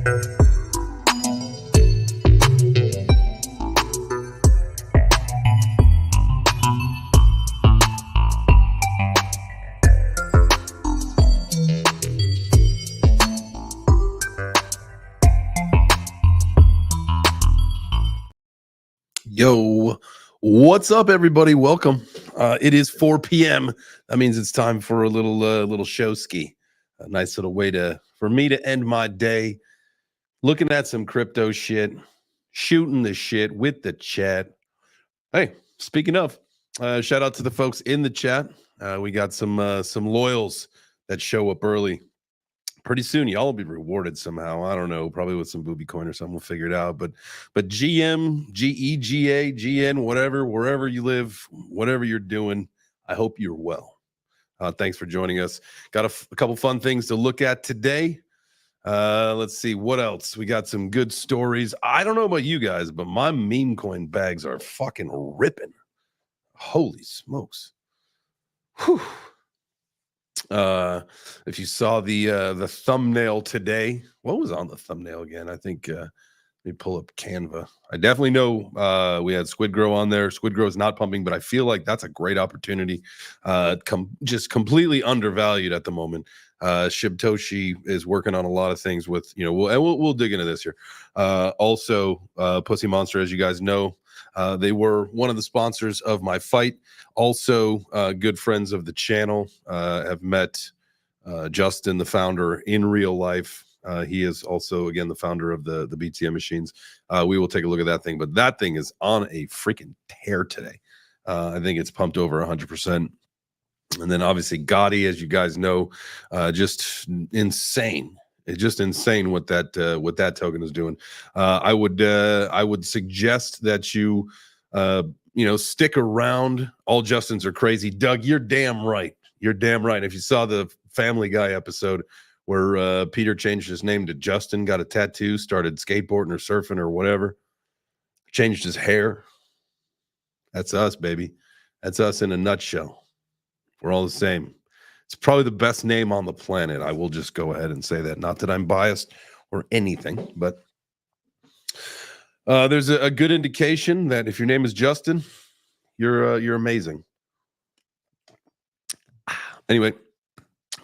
Yo, what's up, everybody? Welcome. It is 4 p.m. That means it's time for a little show ski. A nice little way for me to end my day, looking at some crypto shit, shooting the shit with the chat. Hey, speaking of, shout out to the folks in the chat. We got some loyals that show up early. Pretty soon, y'all will be rewarded somehow. I don't know, probably with some booby coin or something. We'll figure it out. But GM, GEGA, GN, whatever, wherever you live, whatever you're doing, I hope you're well. Thanks for joining us. Got a couple fun things to look at today. Let's see what else. We got some good stories. I don't know about you guys, but my meme coin bags are fucking ripping. Holy smokes. Whew. If you saw the thumbnail today, what was on the thumbnail again? I think let me pull up Canva. I definitely know we had SquidGrow on there. SquidGrow is not pumping, but I feel like that's a great opportunity. Just completely undervalued at the moment. Shibtoshi is working on a lot of things with, we'll dig into this here. Also, Pussy Monster, as you guys know, they were one of the sponsors of my fight. Also, good friends of the channel. Have met Justin, the founder, in real life. He is also, again, the founder of the BTM machines. We will take a look at that thing, but that thing is on a freaking tear today. I think it's pumped over 100%. And then obviously GOTTI, as you guys know, just insane. It's just insane what that token is doing. I would suggest that you stick around. All Justins are crazy. Doug, you're damn right. You're damn right. If you saw the Family Guy episode where Peter changed his name to Justin, got a tattoo, started skateboarding or surfing or whatever, changed his hair. That's us, baby. That's us in a nutshell. We're all the same. It's probably the best name on the planet. I will just go ahead and say that. Not that I'm biased or anything, but there's a good indication that if your name is Justin, you're amazing. Anyway,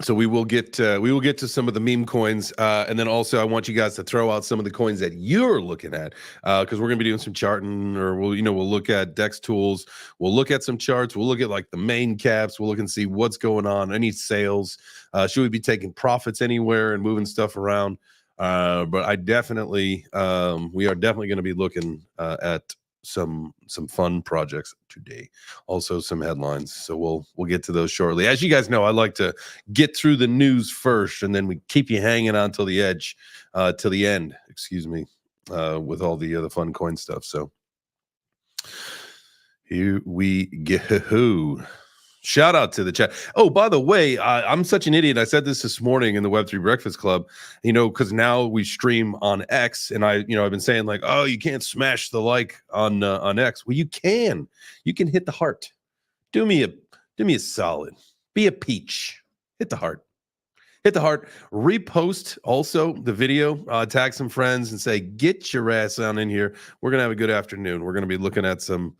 so we will get to some of the meme coins, and then also I want you guys to throw out some of the coins that you're looking at, because we're gonna be doing some charting, or we'll look at Dex tools, we'll look at some charts, we'll look at like the main caps, we'll look and see what's going on, any sales, should we be taking profits anywhere and moving stuff around, but I definitely we are definitely going to be looking at some fun projects today, also some headlines, so we'll get to those shortly. As you guys know, I like to get through the news first, and then we keep you hanging on till the edge, till the end, excuse me, with all the fun coin stuff. So here we go. Shout out to the chat. Oh, by the way, I'm such an idiot. I said this morning in the Web3 Breakfast Club, because now we stream on X, and I've been saying like, oh, you can't smash the like on X. Well, you can hit the heart. Do me a solid. Be a peach. Hit the heart. Hit the heart. Repost also the video. Tag some friends and say, get your ass on in here. We're gonna have a good afternoon. We're gonna be looking at some.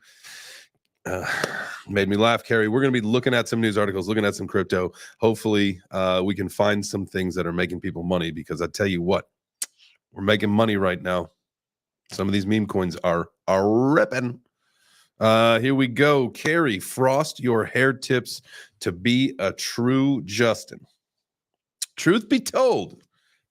Made me laugh, Carrie. We're going to be looking at some news articles, looking at some crypto. Hopefully, we can find some things that are making people money, because I tell you what, we're making money right now. Some of these meme coins are ripping. Here we go. Carrie, frost your hair tips to be a true Justin. Truth be told,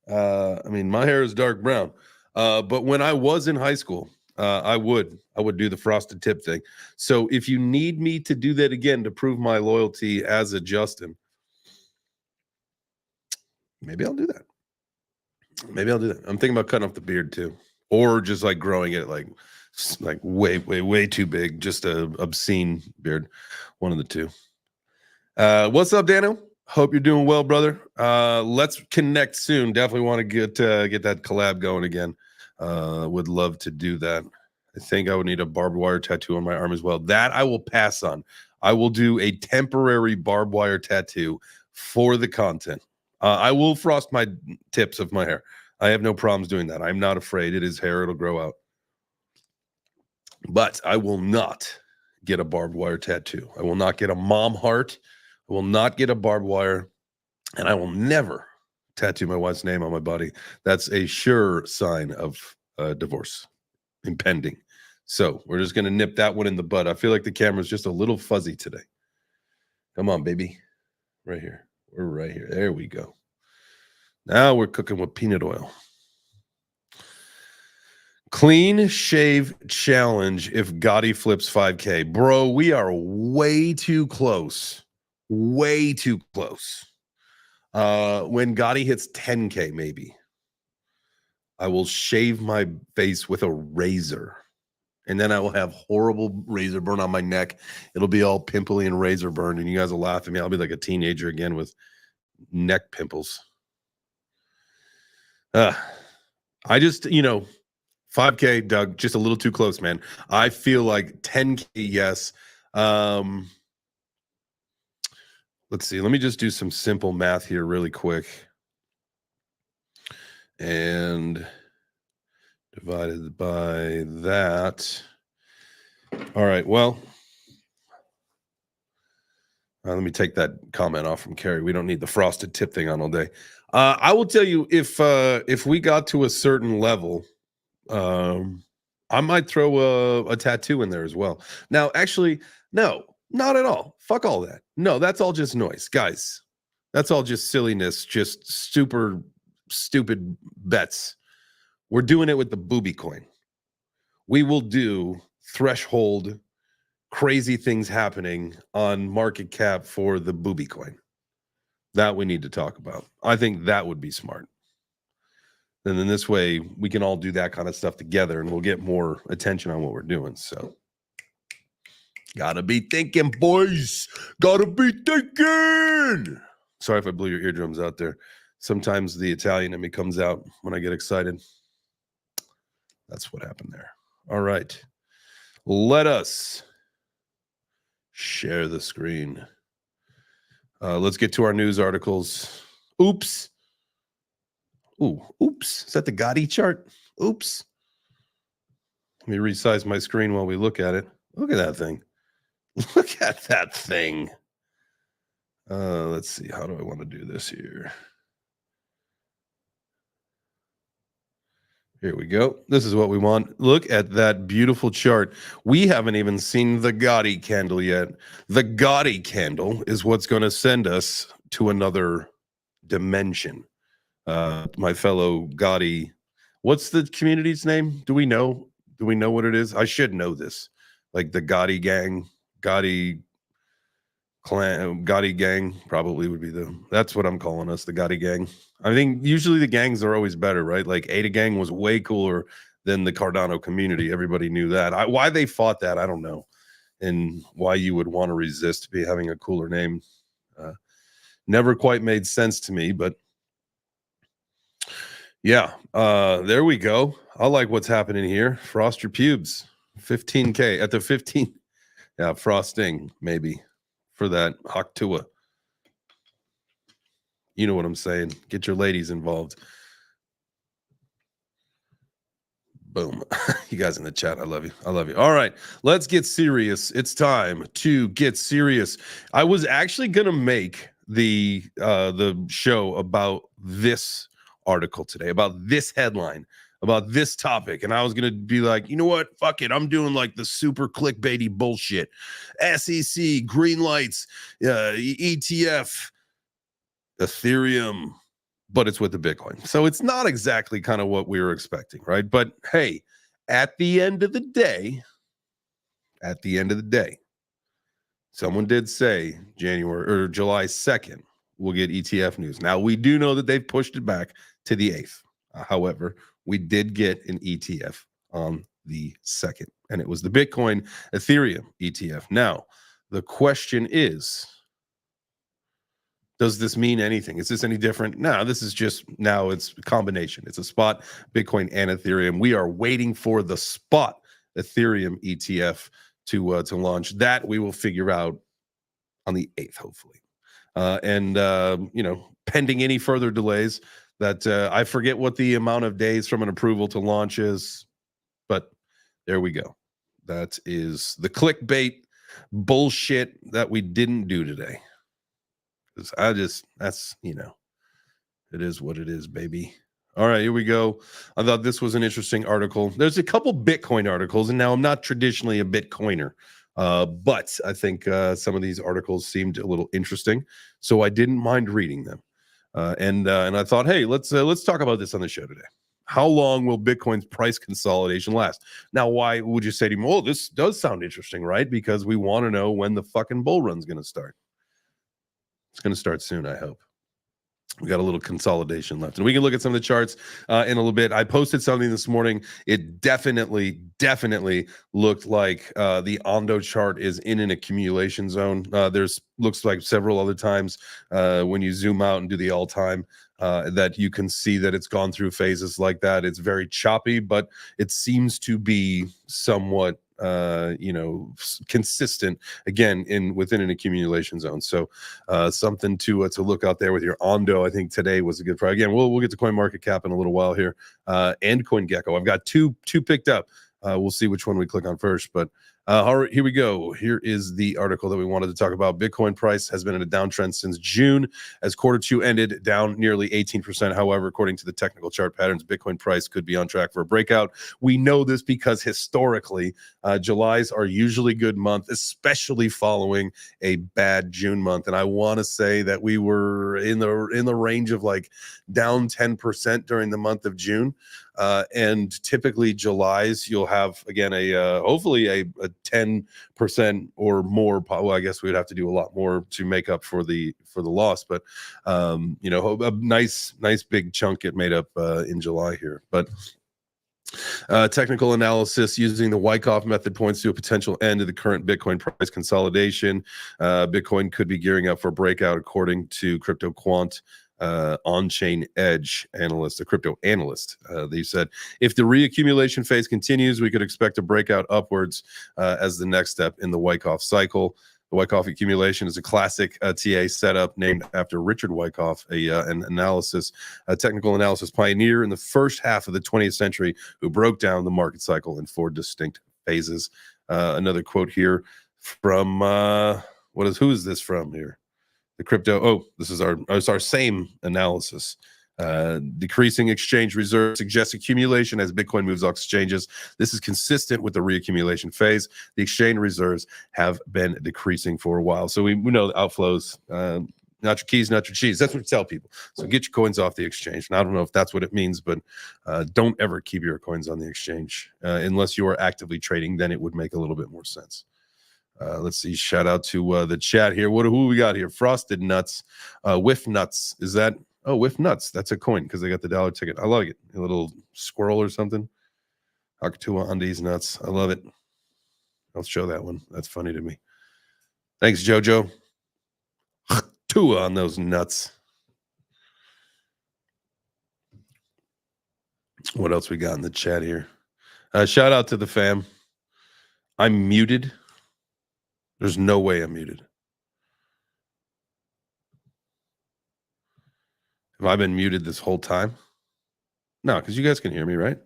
my hair is dark brown, but when I was in high school, I would do the frosted tip thing. So if you need me to do that again to prove my loyalty as a Justin, maybe I'll do that. I'm thinking about cutting off the beard too, or just like growing it like way too big, just a obscene beard. One of the two. What's up, Daniel? Hope you're doing well, brother. Let's connect soon. Definitely want to get that collab going again. Would love to do that. I think I would need a barbed wire tattoo on my arm as well. That I will pass on. I will do a temporary barbed wire tattoo for the content. I will frost my tips of my hair. I have no problems doing that. I'm not afraid. It is hair. It'll grow out. But I will not get a barbed wire tattoo. I will not get a mom heart. I will not get a barbed wire. And I will never tattoo my wife's name on my body. That's a sure sign of divorce impending. So we're just going to nip that one in the bud. I feel like the camera's just a little fuzzy today. Come on, baby. Right here. We're right here. There we go. Now we're cooking with peanut oil. Clean shave challenge if Gotti flips 5K. Bro, we are way too close. Way too close. When Gotti hits 10K, maybe, I will shave my face with a razor. And then I will have horrible razor burn on my neck. It'll be all pimply and razor burned. And you guys will laugh at me. I'll be like a teenager again with neck pimples. I just, 5K, Doug, just a little too close, man. I feel like 10K, yes. Let's see. Let me just do some simple math here really quick. And divided by that. All right. Well, let me take that comment off from Carrie. We don't need the frosted tip thing on all day. I will tell you, if we got to a certain level, I might throw a tattoo in there as well. Now, actually, no, not at all. Fuck all that. No, that's all just noise, guys. That's all just silliness, just super stupid bets. We're doing it with the booby coin. We will do threshold crazy things happening on market cap for the booby coin. That we need to talk about. I think that would be smart. And then this way we can all do that kind of stuff together and we'll get more attention on what we're doing. So gotta be thinking, boys. Gotta be thinking. Sorry if I blew your eardrums out there. Sometimes the Italian in me comes out when I get excited. That's what happened there. All right. Let us share the screen. Let's get to our news articles. Oops. Ooh, oops. Is that the Gotti chart? Oops. Let me resize my screen while we look at it. Look at that thing. Look at that thing. Let's see. How do I want to do this here? Here we go. This is what we want. Look at that beautiful chart. We haven't even seen the Gotti candle yet. The Gotti candle is what's going to send us to another dimension. My fellow Gotti, what's the community's name? Do we know? Do we know what it is? I should know this. Like the Gotti gang, Gotti clan, Gotti gang probably would be that's what I'm calling us, the Gotti gang. I think usually the gangs are always better, right? Like Ada gang was way cooler than the Cardano community. Everybody knew that. Why they fought that, I don't know. And why you would want to resist having a cooler name. Never quite made sense to me, but yeah, there we go. I like what's happening here. Frost your pubes. 15K at the 15. Yeah, frosting maybe for that Haktua. You know what I'm saying. Get your ladies involved. Boom. You guys in the chat, I love you. I love you. All right, let's get serious. It's time to get serious. I was actually going to make the show about this article today, about this headline, about this topic, and I was going to be like, you know what? Fuck it. I'm doing like the super clickbaity bullshit. SEC, green lights, ETF, Ethereum, but it's with the Bitcoin. So it's not exactly kind of what we were expecting, right? But hey, at the end of the day, someone did say January or July 2nd, we'll get ETF news. Now, we do know that they've pushed it back to the 8th. However, we did get an ETF on the 2nd, and it was the Bitcoin Ethereum ETF. Now, the question is, does this mean anything? Is this any different? No, this is just now it's a combination. It's a spot Bitcoin and Ethereum. We are waiting for the spot Ethereum ETF to launch. That we will figure out on the 8th, hopefully. And pending any further delays, that I forget what the amount of days from an approval to launch is, but there we go. That is the clickbait bullshit that we didn't do today. That's, it is what it is, baby. All right, here we go. I thought this was an interesting article. There's a couple Bitcoin articles, and now I'm not traditionally a Bitcoiner, but I think some of these articles seemed a little interesting, so I didn't mind reading them. And I thought, hey, let's talk about this on the show today. How long will Bitcoin's price consolidation last? Now, why would you say to me, well, this does sound interesting, right? Because we want to know when the fucking bull run's going to start. It's going to start soon, I hope. We got a little consolidation left, and we can look at some of the charts in a little bit. I posted something this morning. It definitely looked like the Ondo chart is in an accumulation zone. There's looks like several other times when you zoom out and do the all-time that you can see that it's gone through phases like that. It's very choppy, but it seems to be somewhat consistent again within an accumulation zone. So something to look out there with your Ondo. I think today was a good price. Again, we'll get to CoinMarketCap in a little while here, and CoinGecko. I've got two picked up. We'll see which one we click on first, but all right, here we go. Here is the article that we wanted to talk about. Bitcoin price has been in a downtrend since June, as Q2 ended down nearly 18%. However, according to the technical chart patterns, Bitcoin price could be on track for a breakout. We know this because historically, Julys are usually good month, especially following a bad June month. And I want to say that we were in the range of like down 10% during the month of June. And typically Julys, you'll have again hopefully a 10% or more. Well, I guess we'd have to do a lot more to make up for the loss, but a nice big chunk it made up in July here. But technical analysis using the Wyckoff method points to a potential end of the current Bitcoin price consolidation. Bitcoin could be gearing up for a breakout, according to Crypto Quant. On-chain edge analyst, a crypto analyst. They said if the reaccumulation phase continues, we could expect a breakout upwards as the next step in the Wyckoff cycle. The Wyckoff accumulation is a classic TA setup named after Richard Wyckoff, an technical analysis pioneer in the first half of the 20th century, who broke down the market cycle in 4 distinct phases. Another quote here from who is this from here? The crypto. This is our same analysis. Decreasing exchange reserve suggests accumulation as Bitcoin moves off exchanges. This is consistent with the reaccumulation phase. The exchange reserves have been decreasing for a while. So we know the outflows, not your keys, not your cheese. That's what we tell people. So get your coins off the exchange. And I don't know if that's what it means, but don't ever keep your coins on the exchange unless you are actively trading. Then it would make a little bit more sense. Let's see. Shout out to the chat here. Who we got here? Frosted Nuts, Whiff Nuts. Is that? Oh, Whiff Nuts. That's a coin because they got the dollar ticket. I like it. A little squirrel or something. Akatua on these nuts. I love it. I'll show that one. That's funny to me. Thanks, Jojo. Tua on those nuts. What else we got in the chat here? Shout out to the fam. I'm muted. There's no way I'm muted. Have I been muted this whole time? No, because you guys can hear me, right?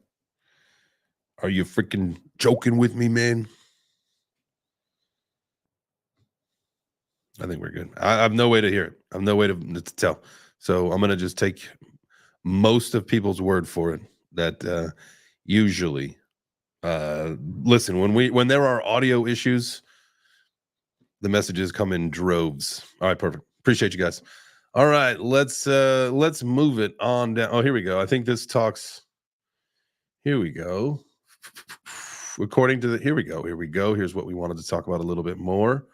Are you freaking joking with me, man? I think we're good. I have no way to hear it. I have no way to tell. So I'm going to just take most of people's word for it that usually, listen, when there are audio issues, the messages come in droves. All right, perfect. Appreciate you guys. All right, let's move it on down. Oh, here we go. I think this talks. Here we go. According to here we go. Here's what we wanted to talk about a little bit more.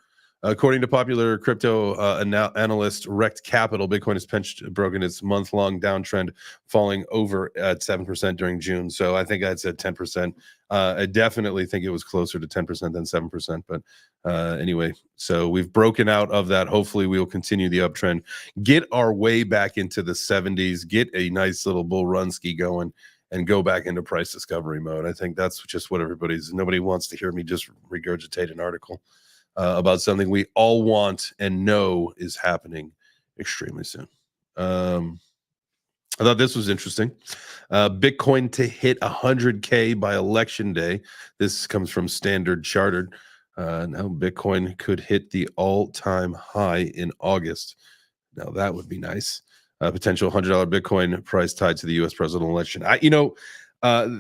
According to popular crypto analyst Rect Capital, Bitcoin has broken its month-long downtrend, falling over at 7% during June. So I think I'd said 10%. I definitely think it was closer to 10% than 7%. But anyway, so we've broken out of that. Hopefully, we'll continue the uptrend, get our way back into the 70s, get a nice little bull run ski going, and go back into price discovery mode. I think that's just what nobody wants to hear me just regurgitate an article about something we all want and know is happening extremely soon. I thought this was interesting. Bitcoin to hit 100K by election day. This comes from Standard Chartered. Now Bitcoin could hit the all-time high in August. Now that would be nice. Potential $100 Bitcoin price tied to the U.S. presidential election.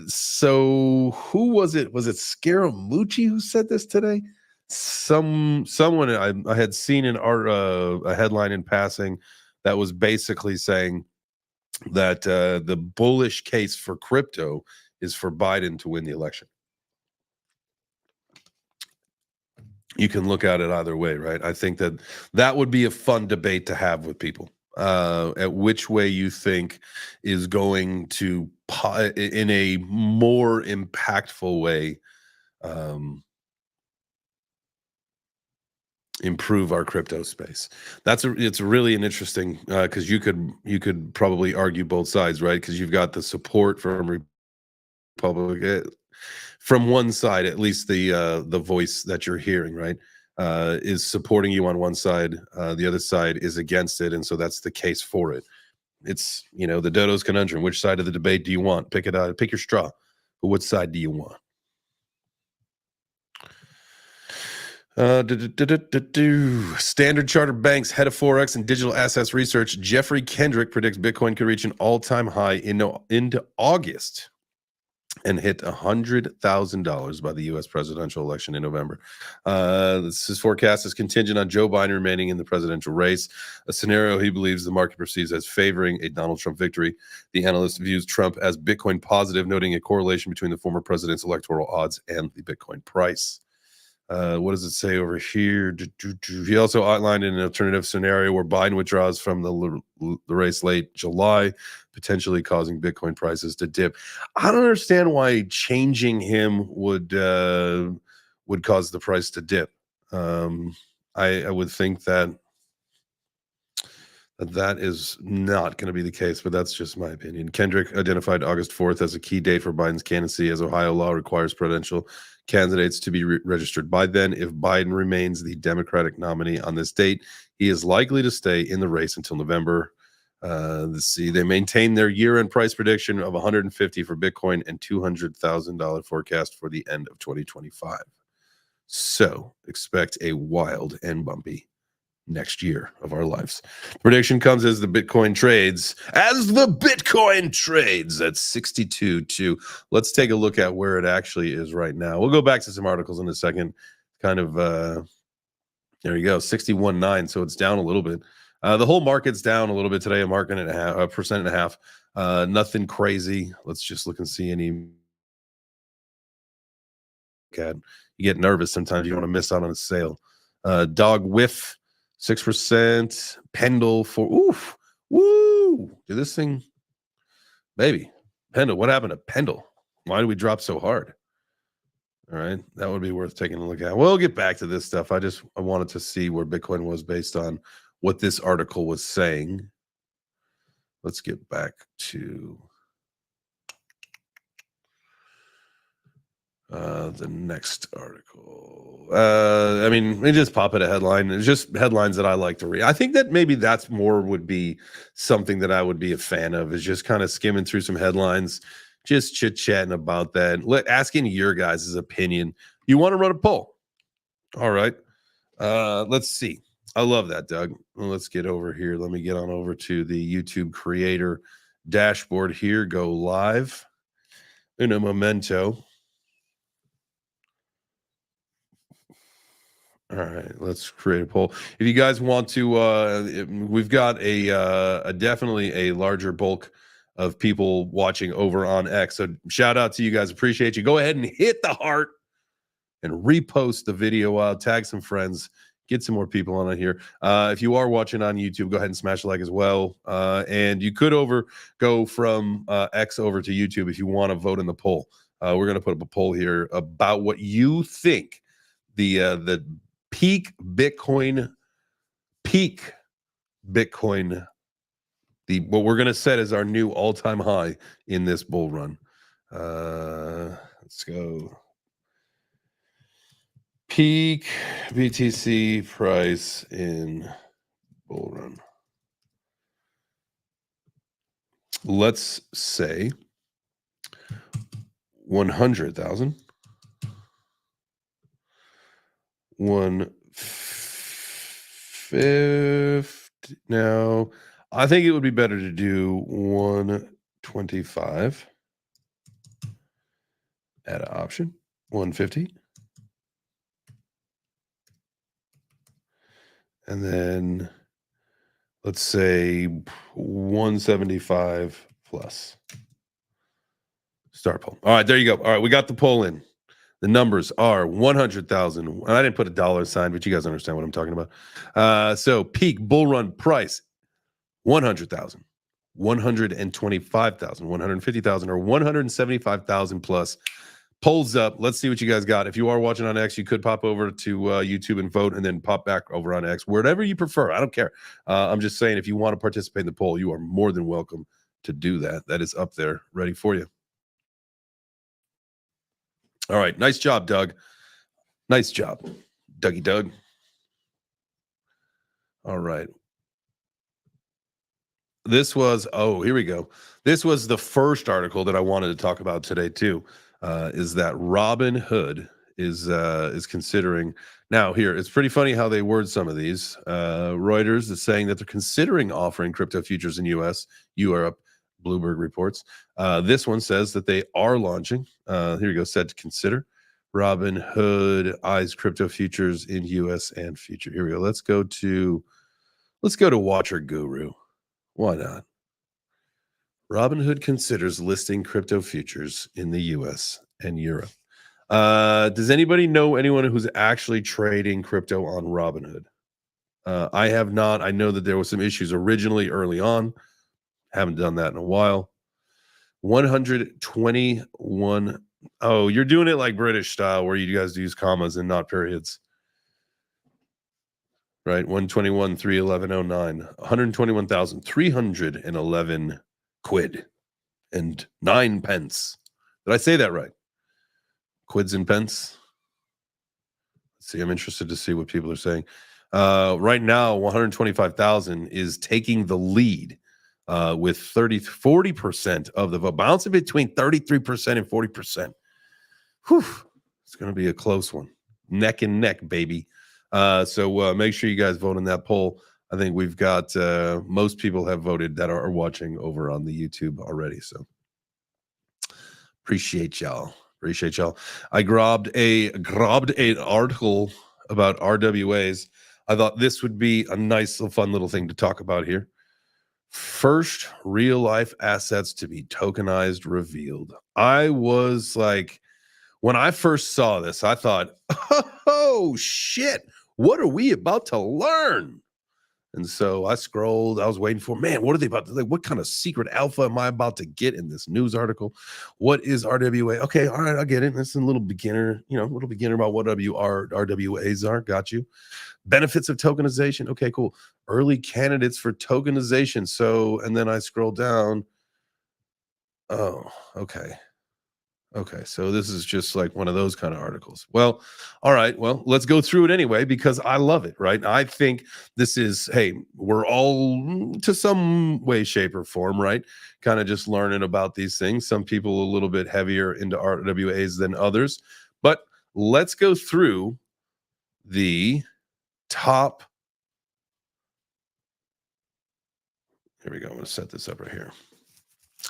So who was it? Was it Scaramucci who said this today? Someone I had seen in a headline in passing that was basically saying that the bullish case for crypto is for Biden to win the election. You can look at it either way, right? I think that would be a fun debate to have with people. At which way you think is going to, in a more impactful way, improve our crypto space. It's really an interesting because you could probably argue both sides, right? Because you've got the support from Republic from one side, at least the voice that you're hearing, right, is supporting you on one side. The other side is against it, and so that's the case for it. It's the Dodo's conundrum. Which side of the debate do you want? Pick it out. Pick your straw. But which side do you want? Standard Chartered Bank's head of Forex and digital assets research, Jeffrey Kendrick, predicts Bitcoin could reach an all-time high into August and hit $100,000 by the U.S. presidential election in November. His forecast is contingent on Joe Biden remaining in the presidential race, a scenario he believes the market perceives as favoring a Donald Trump victory. The analyst views Trump as Bitcoin positive, noting a correlation between the former president's electoral odds and the Bitcoin price. What does it say over here? He also outlined an alternative scenario where Biden withdraws from the race late July, potentially causing Bitcoin prices to dip. I don't understand why changing him would cause the price to dip. I would think that is not going to be the case, but that's just my opinion. Kendrick identified August 4th as a key date for Biden's candidacy, as Ohio law requires presidential candidates to be registered by then. If Biden remains the Democratic nominee on this date, he is likely to stay in the race until November. Let's see. They maintain their year-end price prediction of $150 for Bitcoin and $200,000 forecast for the end of 2025. So expect a wild and bumpy next year of our lives. Prediction comes as the Bitcoin trades at 62.2. Let's take a look at where it actually is right now. We'll go back to some articles in a second. Kind of there you go, 61.9. So it's down a little bit. The whole market's down a little bit today, a 1.5%. Nothing crazy. Let's just look and see any. You get nervous sometimes. You don't want to miss out on a sale. Dog whiff 6%. Pendle for woo. Did this thing, baby? Pendle. What happened to Pendle? Why did we drop so hard? All right, that would be worth taking a look at. We'll get back to this stuff. I wanted to see where Bitcoin was based on what this article was saying. Let's get back to the next article. I mean, we just pop it a headline. It's just headlines that I like to read. I think that maybe that's more would be something that I would be a fan of, is just kind of skimming through some headlines, just chit-chatting about that, asking your guys' opinion. You want to run a poll? All right. Let's see. I love that, Doug. Well, let's get over here. Let me get on over to the YouTube creator dashboard here. Go live in a momento. All right, let's create a poll. If you guys want to, we've got a definitely a larger bulk of people watching over on X. So shout out to you guys. Appreciate you. Go ahead and hit the heart and repost the video out. Tag some friends. Get some more people on here. If you are watching on YouTube, go ahead and smash a like as well. And you could go from X over to YouTube if you want to vote in the poll. We're going to put up a poll here about what you think the peak Bitcoin, what we're going to set as our new all-time high in this bull run. Let's go. Peak BTC price in bull run. let's say 100,000. 150. Now, I think it would be better to do 125 at an option. 150. And then let's say 175 plus. Start poll. All right, there you go. All right, we got the poll in. The numbers are 100,000. And I didn't put a dollar sign, but you guys understand what I'm talking about. So peak bull run price 100,000, 125,000, 150,000, or 175,000 plus. Polls up. Let's see what you guys got. If you are watching on X, you could pop over to YouTube and vote, and then pop back over on X, wherever you prefer. I don't care. I'm just saying, if you want to participate in the poll, you are more than welcome to do that. That is up there, ready for you. All right. Nice job, Doug. Nice job, Dougie Doug. All right. This was, here we go. This was the first article that I wanted to talk about today too. Is that Robinhood is considering now. Here, it's pretty funny how they word some of these. Reuters is saying that they're considering offering crypto futures in U.S., Europe. Bloomberg reports. This one says that they are launching. Here you go. Said to consider. Robinhood eyes crypto futures in U.S. and future. Here we go. Let's go to Watcher Guru. Why not? Robinhood considers listing crypto futures in the US and Europe. Does anybody know anyone who's actually trading crypto on Robinhood? I have not. I know that there was some issues originally early on. Haven't done that in a while. 121. Oh, you're doing it like British style where you guys use commas and not periods. Right? 121, 31109. 121,311 quid and 9 pence. Did I say that right? Quids and pence. Let's see. I'm interested to see what people are saying. Right now, 125,000 is taking the lead with 40% of the vote, bouncing between 33% and 40%. Whew, it's going to be a close one, neck and neck, baby. So make sure you guys vote in that poll. I think we've got most people have voted that are watching over on the YouTube already. So appreciate y'all. I grabbed an article about RWAs. I thought this would be a nice, fun little thing to talk about here. First real life assets to be tokenized revealed. I was like, when I first saw this, I thought, oh shit, what are we about to learn? And so I scrolled. I was waiting for, man, what are they about to, like, what kind of secret alpha am I about to get in this news article? What is RWA? Okay, all right, I get it. It's a little beginner, about what RWAs are. Got you. Benefits of tokenization. Okay, cool. Early candidates for tokenization. So, and then I scroll down. Oh, okay. Okay, so this is just like one of those kind of articles. Well, all right. Well, let's go through it anyway because I love it, right? I think this is, hey, we're all to some way, shape, or form, right? Kind of just learning about these things. Some people a little bit heavier into RWAs than others. But let's go through the top. Here we go. I'm going to set this up right here.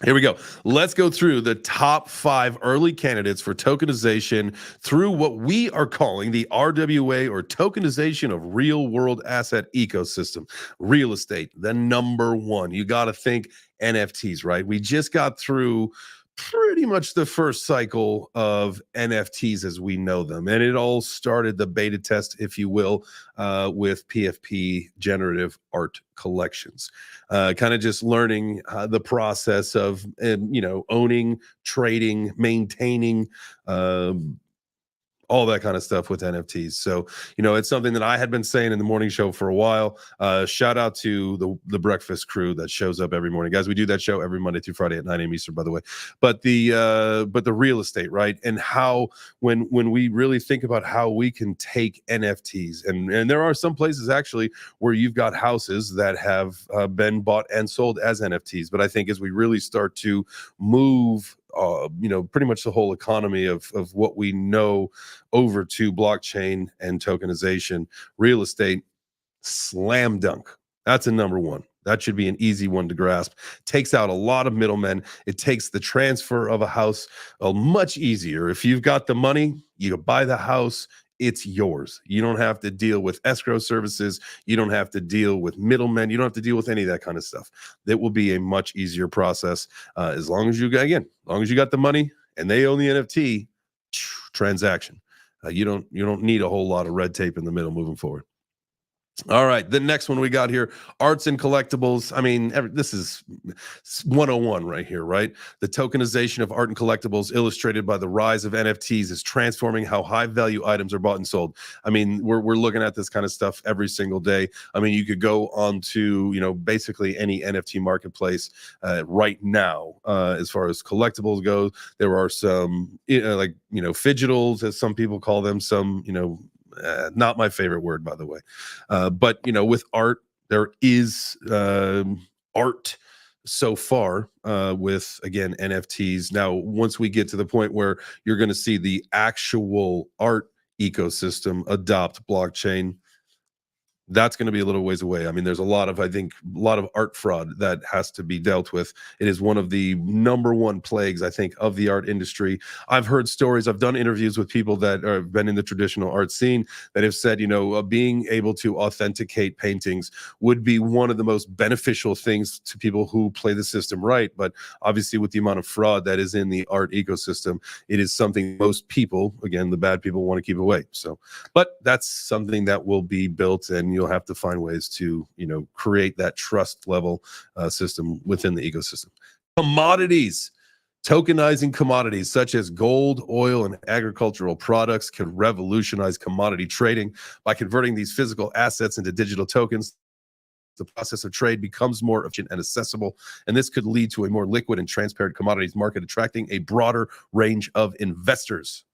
Here we go. Let's go through the top 5 early candidates for tokenization through what we are calling the RWA, or tokenization of real world asset ecosystem. Real estate, the number one. You got to think NFTs, right? We just got through pretty much the first cycle of NFTs as we know them. And it all started, the beta test, if you will, with PFP generative art collections. Kind of just learning the process of, owning, trading, maintaining all that kind of stuff with NFTs. So, it's something that I had been saying in the morning show for a while. Shout out to the breakfast crew that shows up every morning, guys. We do that show every Monday through Friday at 9 a.m. Eastern, by the way. But the real estate, right? And how when we really think about how we can take NFTs, and there are some places actually where you've got houses that have been bought and sold as NFTs. But I think as we really start to move pretty much the whole economy of what we know over to blockchain and tokenization, real estate, slam dunk. That's a number one. That should be an easy one to grasp. Takes out a lot of middlemen. It takes the transfer of a house much easier. If you've got the money, you buy the house, it's yours. You don't have to deal with escrow services. You don't have to deal with middlemen. You don't have to deal with any of that kind of stuff. That will be a much easier process as long as you got the money and they own the NFT transaction. You don't need a whole lot of red tape in the middle moving forward. All right, the next one we got here, arts and collectibles. I mean, this is 101 right here, right? The tokenization of art and collectibles illustrated by the rise of NFTs is transforming how high-value items are bought and sold. I mean, we're looking at this kind of stuff every single day. I mean, you could go on to, basically any NFT marketplace right now. As far as collectibles go, there are some, fidgetals, as some people call them, some, not my favorite word, by the way. But, with art, there is art so far with, again, NFTs. Now, once we get to the point where you're going to see the actual art ecosystem adopt blockchain, that's going to be a little ways away. I mean, there's a lot of art fraud that has to be dealt with. It is one of the number one plagues, I think, of the art industry. I've heard stories. I've done interviews with people that have been in the traditional art scene that have said, being able to authenticate paintings would be one of the most beneficial things to people who play the system right. But obviously, with the amount of fraud that is in the art ecosystem, it is something most people, again, the bad people, want to keep away. So, but that's something that will be built, and you'll have to find ways to, create that trust level system within the ecosystem. Commodities. Tokenizing commodities such as gold, oil, and agricultural products could revolutionize commodity trading by converting these physical assets into digital tokens. The process of trade becomes more efficient and accessible, and this could lead to a more liquid and transparent commodities market, attracting a broader range of investors.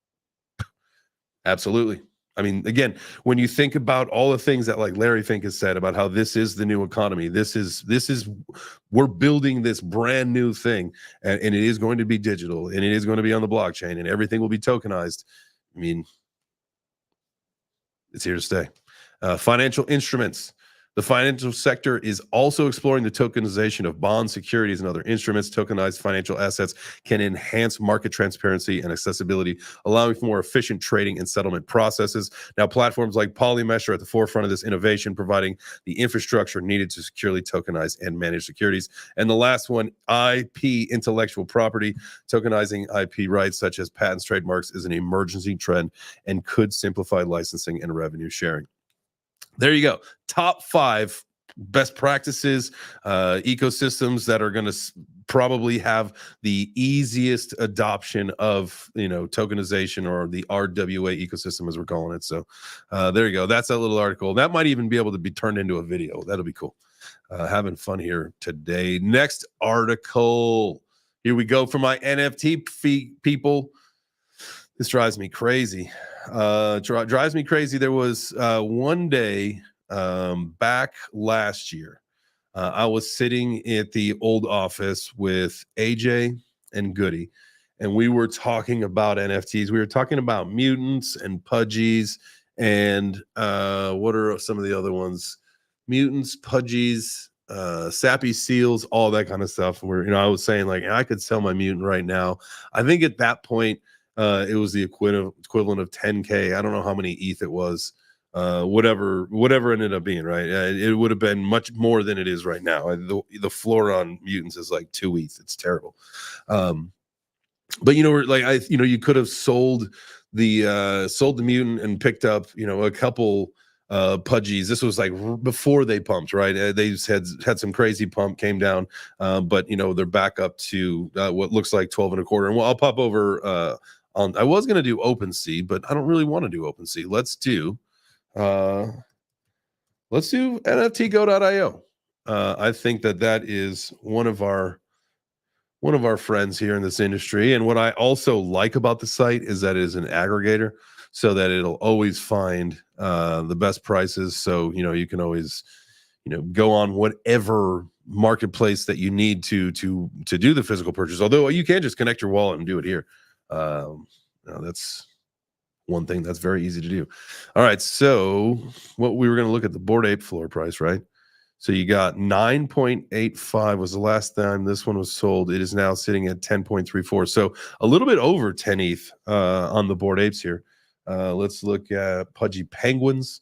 Absolutely. I mean, again, when you think about all the things that like Larry Fink has said about how this is the new economy, we're building this brand new thing, and it is going to be digital, and it is going to be on the blockchain, and everything will be tokenized. I mean, it's here to stay. Financial instruments. The financial sector is also exploring the tokenization of bonds, securities, and other instruments. Tokenized financial assets can enhance market transparency and accessibility, allowing for more efficient trading and settlement processes. Now, platforms like Polymesh are at the forefront of this innovation, providing the infrastructure needed to securely tokenize and manage securities. And the last one, IP, intellectual property. Tokenizing IP rights such as patents, trademarks is an emerging trend and could simplify licensing and revenue sharing. There you go. Top 5 best practices, ecosystems that are going to probably have the easiest adoption of, tokenization, or the RWA ecosystem, as we're calling it. So there you go. That's that little article. That might even be able to be turned into a video. That'll be cool. Having fun here today. Next article. Here we go for my NFT people. This drives me crazy. Drives me crazy. There was one day back last year, I was sitting at the old office with AJ and GOTTI, and we were talking about NFTs. We were talking about mutants and pudgies, and what are some of the other ones? Mutants, pudgies, sappy seals, all that kind of stuff. Where I was saying, like, I could sell my mutant right now. I think at that point, it was the equivalent of 10K. I don't know how many ETH it was. Whatever it ended up being, right? It would have been much more than it is right now. The floor on mutants is like 2 ETH. It's terrible. But you could have sold the mutant and picked up, a couple pudgies. This was like before they pumped, right? They just had some crazy pump, came down, but they're back up to what looks like 12 and a quarter. And I'll pop over on. I was going to do OpenSea, but I don't really want to do OpenSea. Uh let's do NFTgo.io. I think that is one of our friends here in this industry. And what I also like about the site is that it is an aggregator, so that it'll always find the best prices. So, you can always, go on whatever marketplace that you need to do the physical purchase. Although you can just connect your wallet and do it here. That's one thing that's very easy to do. All right. So what we were going to look at the Bored Ape floor price, right? So you got 9.85 was the last time this one was sold. It is now sitting at 10.34. So a little bit over 10 ETH on the Bored Apes here. Let's look at Pudgy Penguins.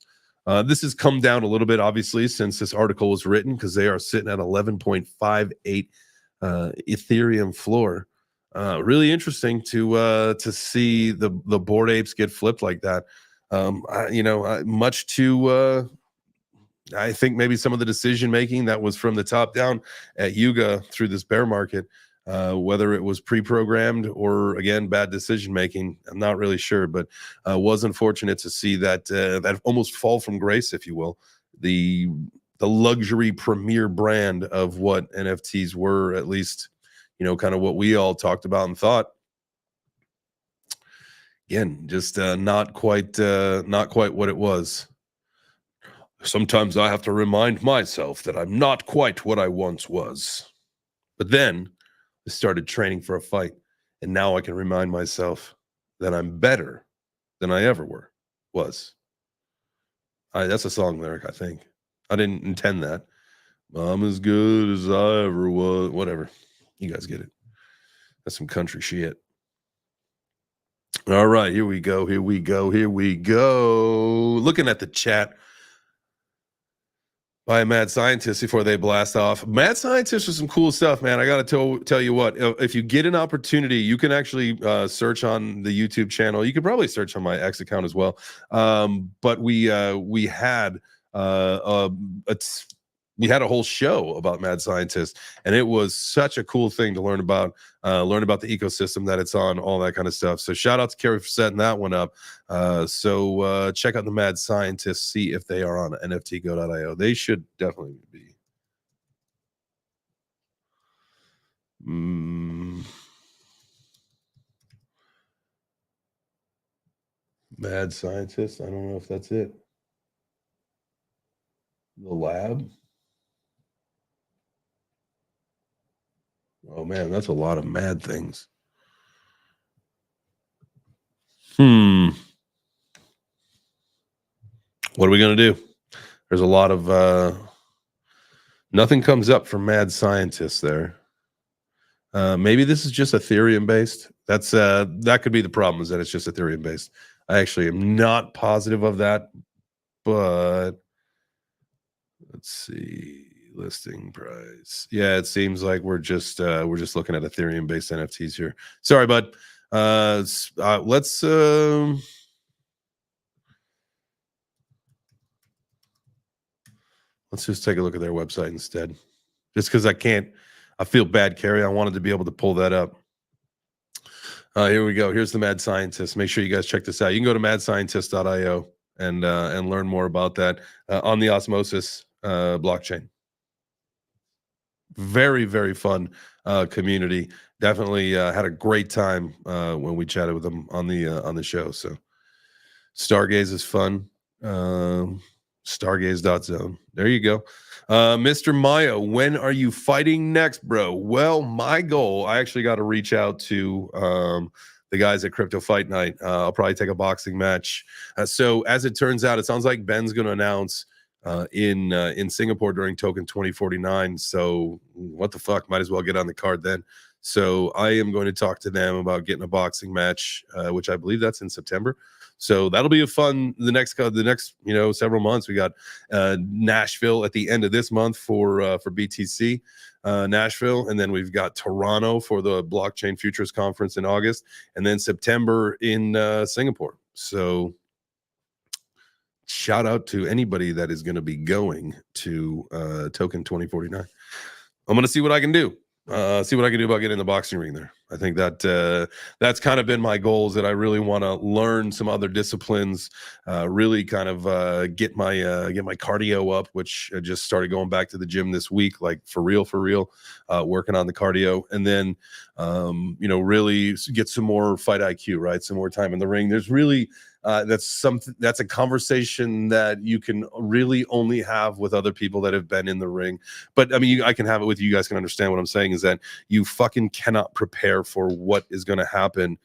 This has come down a little bit, obviously, since this article was written, because they are sitting at 11.58 Ethereum floor. Really interesting to see the Bored Apes get flipped like that. Much to I think maybe some of the decision making that was from the top down at Yuga through this bear market, whether it was pre-programmed or again bad decision making, I'm not really sure, but was unfortunate to see that almost fall from grace, if you will. The luxury premier brand of what NFTs were, at least, kind of what we all talked about and thought. Again, just not quite what it was. Sometimes I have to remind myself that I'm not quite what I once was. But then I started training for a fight, and now I can remind myself that I'm better than I ever was. That's a song lyric, I think. I didn't intend that. I'm as good as I ever was. Whatever. You guys get it. That's some country shit. All right, here we go. Looking at the chat by Mad Scientist before they blast off. Mad Scientist was some cool stuff, man. I got to tell you what, if you get an opportunity, you can actually search on the YouTube channel. You could probably search on my X account as well. But we had we had a whole show about Mad Scientist, and it was such a cool thing to learn about the ecosystem that it's on, all that kind of stuff. So shout out to Kerry for setting that one up. So check out the Mad Scientists, see if they are on NFTgo.io. They should definitely be. Mad Scientists. I don't know if that's it. The lab. Oh man, that's a lot of mad things. What are we gonna do? There's a lot of nothing comes up for Mad Scientists there. Maybe this is just Ethereum based. That could be the problem, is that it's just Ethereum based. I actually am not positive of that, but let's see. Listing price. Yeah, it seems like we're just looking at Ethereum based NFTs here. Sorry, bud. Let's just take a look at their website instead. Just because I feel bad, Carrie. I wanted to be able to pull that up. Here we go. Here's the Mad Scientist. Make sure you guys check this out. You can go to madscientist.io and learn more about that on the Osmosis blockchain. Very, very fun community. Definitely had a great time when we chatted with them on the show. So Stargaze is fun. Stargaze.zone. There you go. Mr. Mayo, when are you fighting next, bro? Well, my goal, I actually got to reach out to the guys at Crypto Fight Night. I'll probably take a boxing match. So as it turns out, it sounds like Ben's going to announce in Singapore during Token 2049. So what the fuck? Might as well get on the card then. So I am going to talk to them about getting a boxing match, which I believe that's in September. So that'll be a fun the next several months. We got Nashville at the end of this month for BTC Nashville, and then we've got Toronto for the Blockchain Futures Conference in August, and then September in Singapore. So shout out to anybody that is going to be going to Token 2049. I'm going to see what I can do. See what I can do about getting in the boxing ring there. I think that that's kind of been my goals, that I really want to learn some other disciplines, really kind of get my cardio up, which I just started going back to the gym this week, like for real, working on the cardio, and then really get some more fight IQ, right? Some more time in the ring. There's really that's a conversation that you can really only have with other people that have been in the ring. But I mean, I can have it with you. You guys can understand what I'm saying, is that you fucking cannot prepare for what is going to happen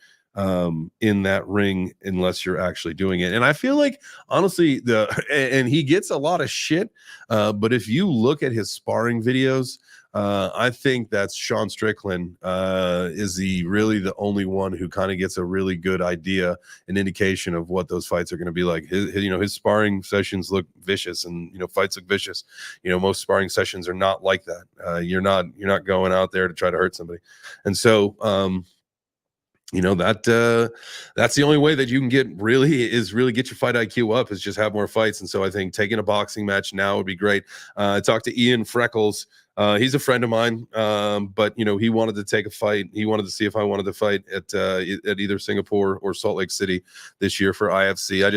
in that ring unless you're actually doing it. And I feel like, honestly, and he gets a lot of shit, but if you look at his sparring videos, I think that's Sean Strickland is really the only one who kind of gets a really good idea, an indication of what those fights are going to be like. His sparring sessions look vicious, and fights look vicious. Most sparring sessions are not like that. You're not going out there to try to hurt somebody, and so that's the only way that you can get get your fight IQ up, is just have more fights. And so I think taking a boxing match now would be great. I talked to Ian Freckles. He's a friend of mine, but he wanted to take a fight. He wanted to see if I wanted to fight at either Singapore or Salt Lake City this year for IFC. I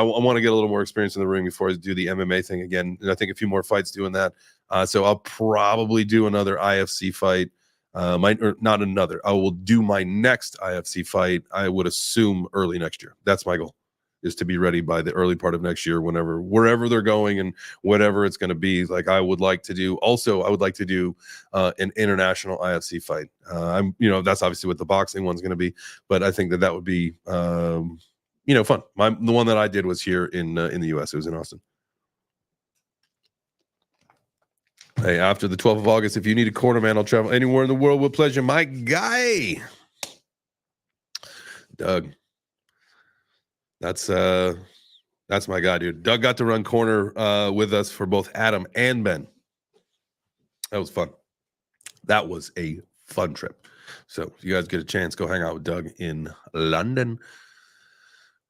want to get a little more experience in the ring before I do the MMA thing again, and I think a few more fights doing that. So I'll probably do another IFC fight. Not another. I will do my next IFC fight, I would assume, early next year. That's my goal, is to be ready by the early part of next year, wherever they're going and whatever it's going to be. Like, I would like to do an international IFC fight. That's obviously what the boxing one's going to be, but I think that would be fun. The one that I did was here in the US. It was in Austin. Hey, after the 12th of August, if you need a corner man, I'll travel anywhere in the world with pleasure. My guy, Doug. That's my guy, dude. Doug got to run corner with us for both Adam and Ben. That was fun. That was a fun trip. So if you guys get a chance, go hang out with Doug in London.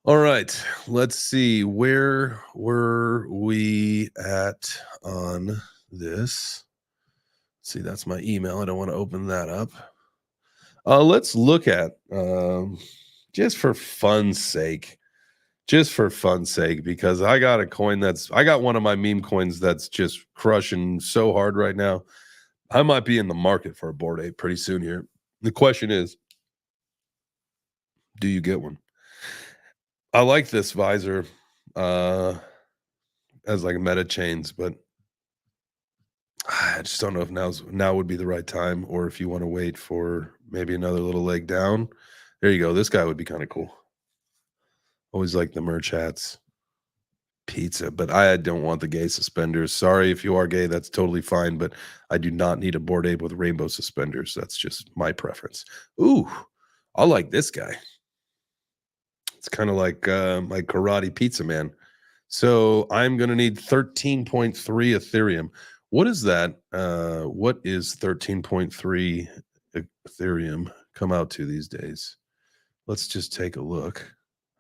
All right, let's see. Where were we at on this? See, that's my email. I don't want to open that up. Let's look at just for fun's sake, because I got a coin I got one of my meme coins that's just crushing so hard right now. I might be in the market for a Bored Ape pretty soon here. The question is, do you get one? I like this visor as like meta chains, but I just don't know if now would be the right time, or if you want to wait for maybe another little leg down. There you go. This guy would be kind of cool. Always like the merch hats. Pizza, but I don't want the gay suspenders. Sorry if you are gay, that's totally fine, but I do not need a Bored Ape with rainbow suspenders. That's just my preference. Ooh, I like this guy. It's kind of like Karate Pizza Man. So I'm going to need 13.3 Ethereum. What is that? What is 13.3 Ethereum come out to these days? Let's just take a look.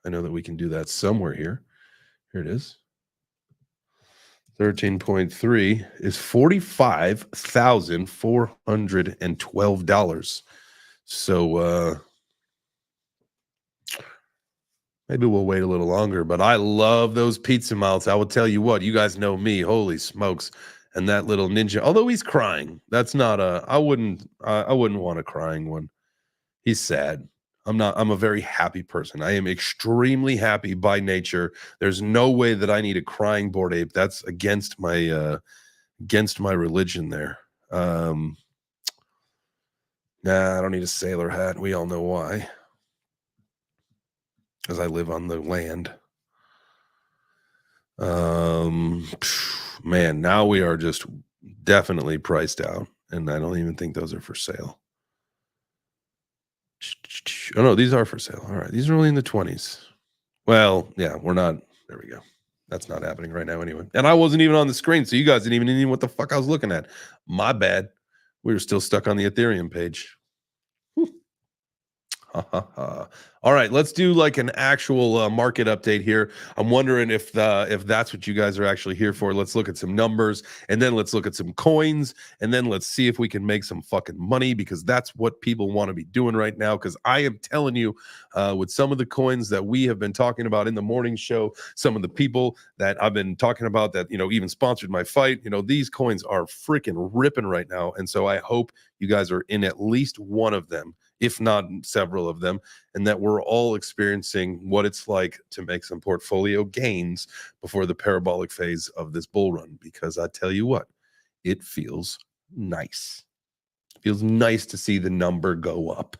I know that we can do that somewhere here. Here it is. 13.3 is $45,412. So maybe we'll wait a little longer, but I love those pizza mouths. I will tell you what, you guys know me. Holy smokes. And that little ninja, although he's crying, that's not I wouldn't want a crying one. He's sad. I'm a very happy person. I am extremely happy by nature. There's no way that I need a crying Bored Ape. That's against my religion there. Nah, I don't need a sailor hat. We all know why. Because I live on the land. Man, now we are just definitely priced out, and I don't even think those are for sale. Oh no, these are for sale. All right, these are only in the 20s. Well, yeah, we're not. There we go. That's not happening right now anyway. And I wasn't even on the screen, so you guys didn't even know what the fuck I was looking at. My bad. We were still stuck on the Ethereum page. All right, let's do like an actual market update here. I'm wondering if that's what you guys are actually here for. Let's look at some numbers, and then let's look at some coins, and then let's see if we can make some fucking money, because that's what people want to be doing right now. Because I am telling you, with some of the coins that we have been talking about in the morning show, some of the people that I've been talking about that, even sponsored my fight, these coins are freaking ripping right now. And so I hope you guys are in at least one of them, if not several of them, and that we're all experiencing what it's like to make some portfolio gains before the parabolic phase of this bull run. Because I tell you what, it feels nice. It feels nice to see the number go up,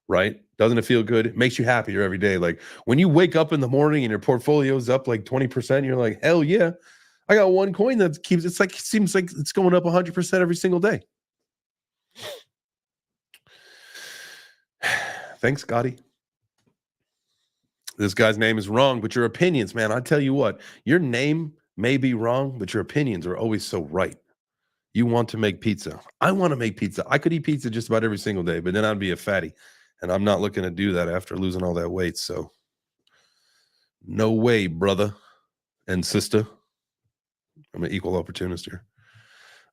right? Doesn't it feel good? It makes you happier every day. Like when you wake up in the morning and your portfolio's up like 20%, you're like, hell yeah, I got one coin that keeps, it seems like it's going up 100% every single day. Thanks, GOTTI. This guy's name is wrong, but your opinions, man, I tell you what, your name may be wrong, but your opinions are always so right. You want to make pizza. I want to make pizza. I could eat pizza just about every single day, but then I'd be a fatty. And I'm not looking to do that after losing all that weight. So no way, brother and sister. I'm an equal opportunist here.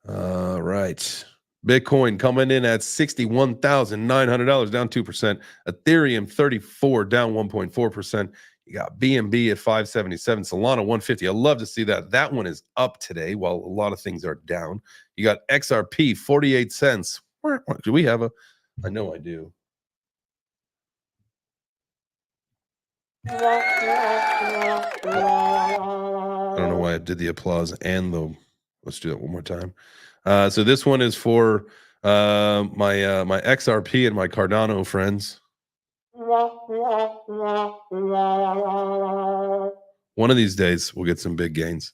All right. Bitcoin coming in at $61,900, down 2%. Ethereum 34, down 1.4%. You got BNB at 577, Solana 150. I love to see that. That one is up today while a lot of things are down. You got XRP 48 cents. Do we have a? I know I do. I don't know why I did the applause and the. Let's do that one more time. So this one is for my XRP and my Cardano friends. One of these days we'll get some big gains.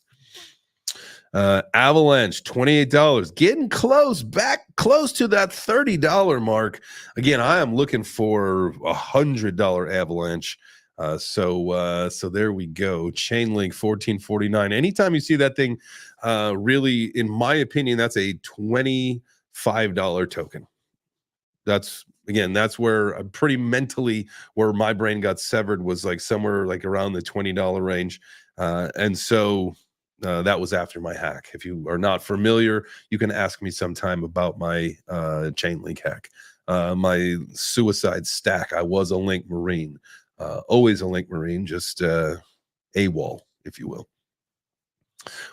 Avalanche, $28, getting close, back close to that $30 mark. Again, I am looking for $100 Avalanche. So there we go. Chainlink 1449. Anytime you see that thing, really, in my opinion, that's a $25 token. That's where I'm pretty mentally, where my brain got severed was like somewhere like around the $20 range. And so that was after my hack. If you are not familiar, you can ask me sometime about my Chainlink hack. My suicide stack, I was a Link Marine. Always a Link Marine, just AWOL, if you will.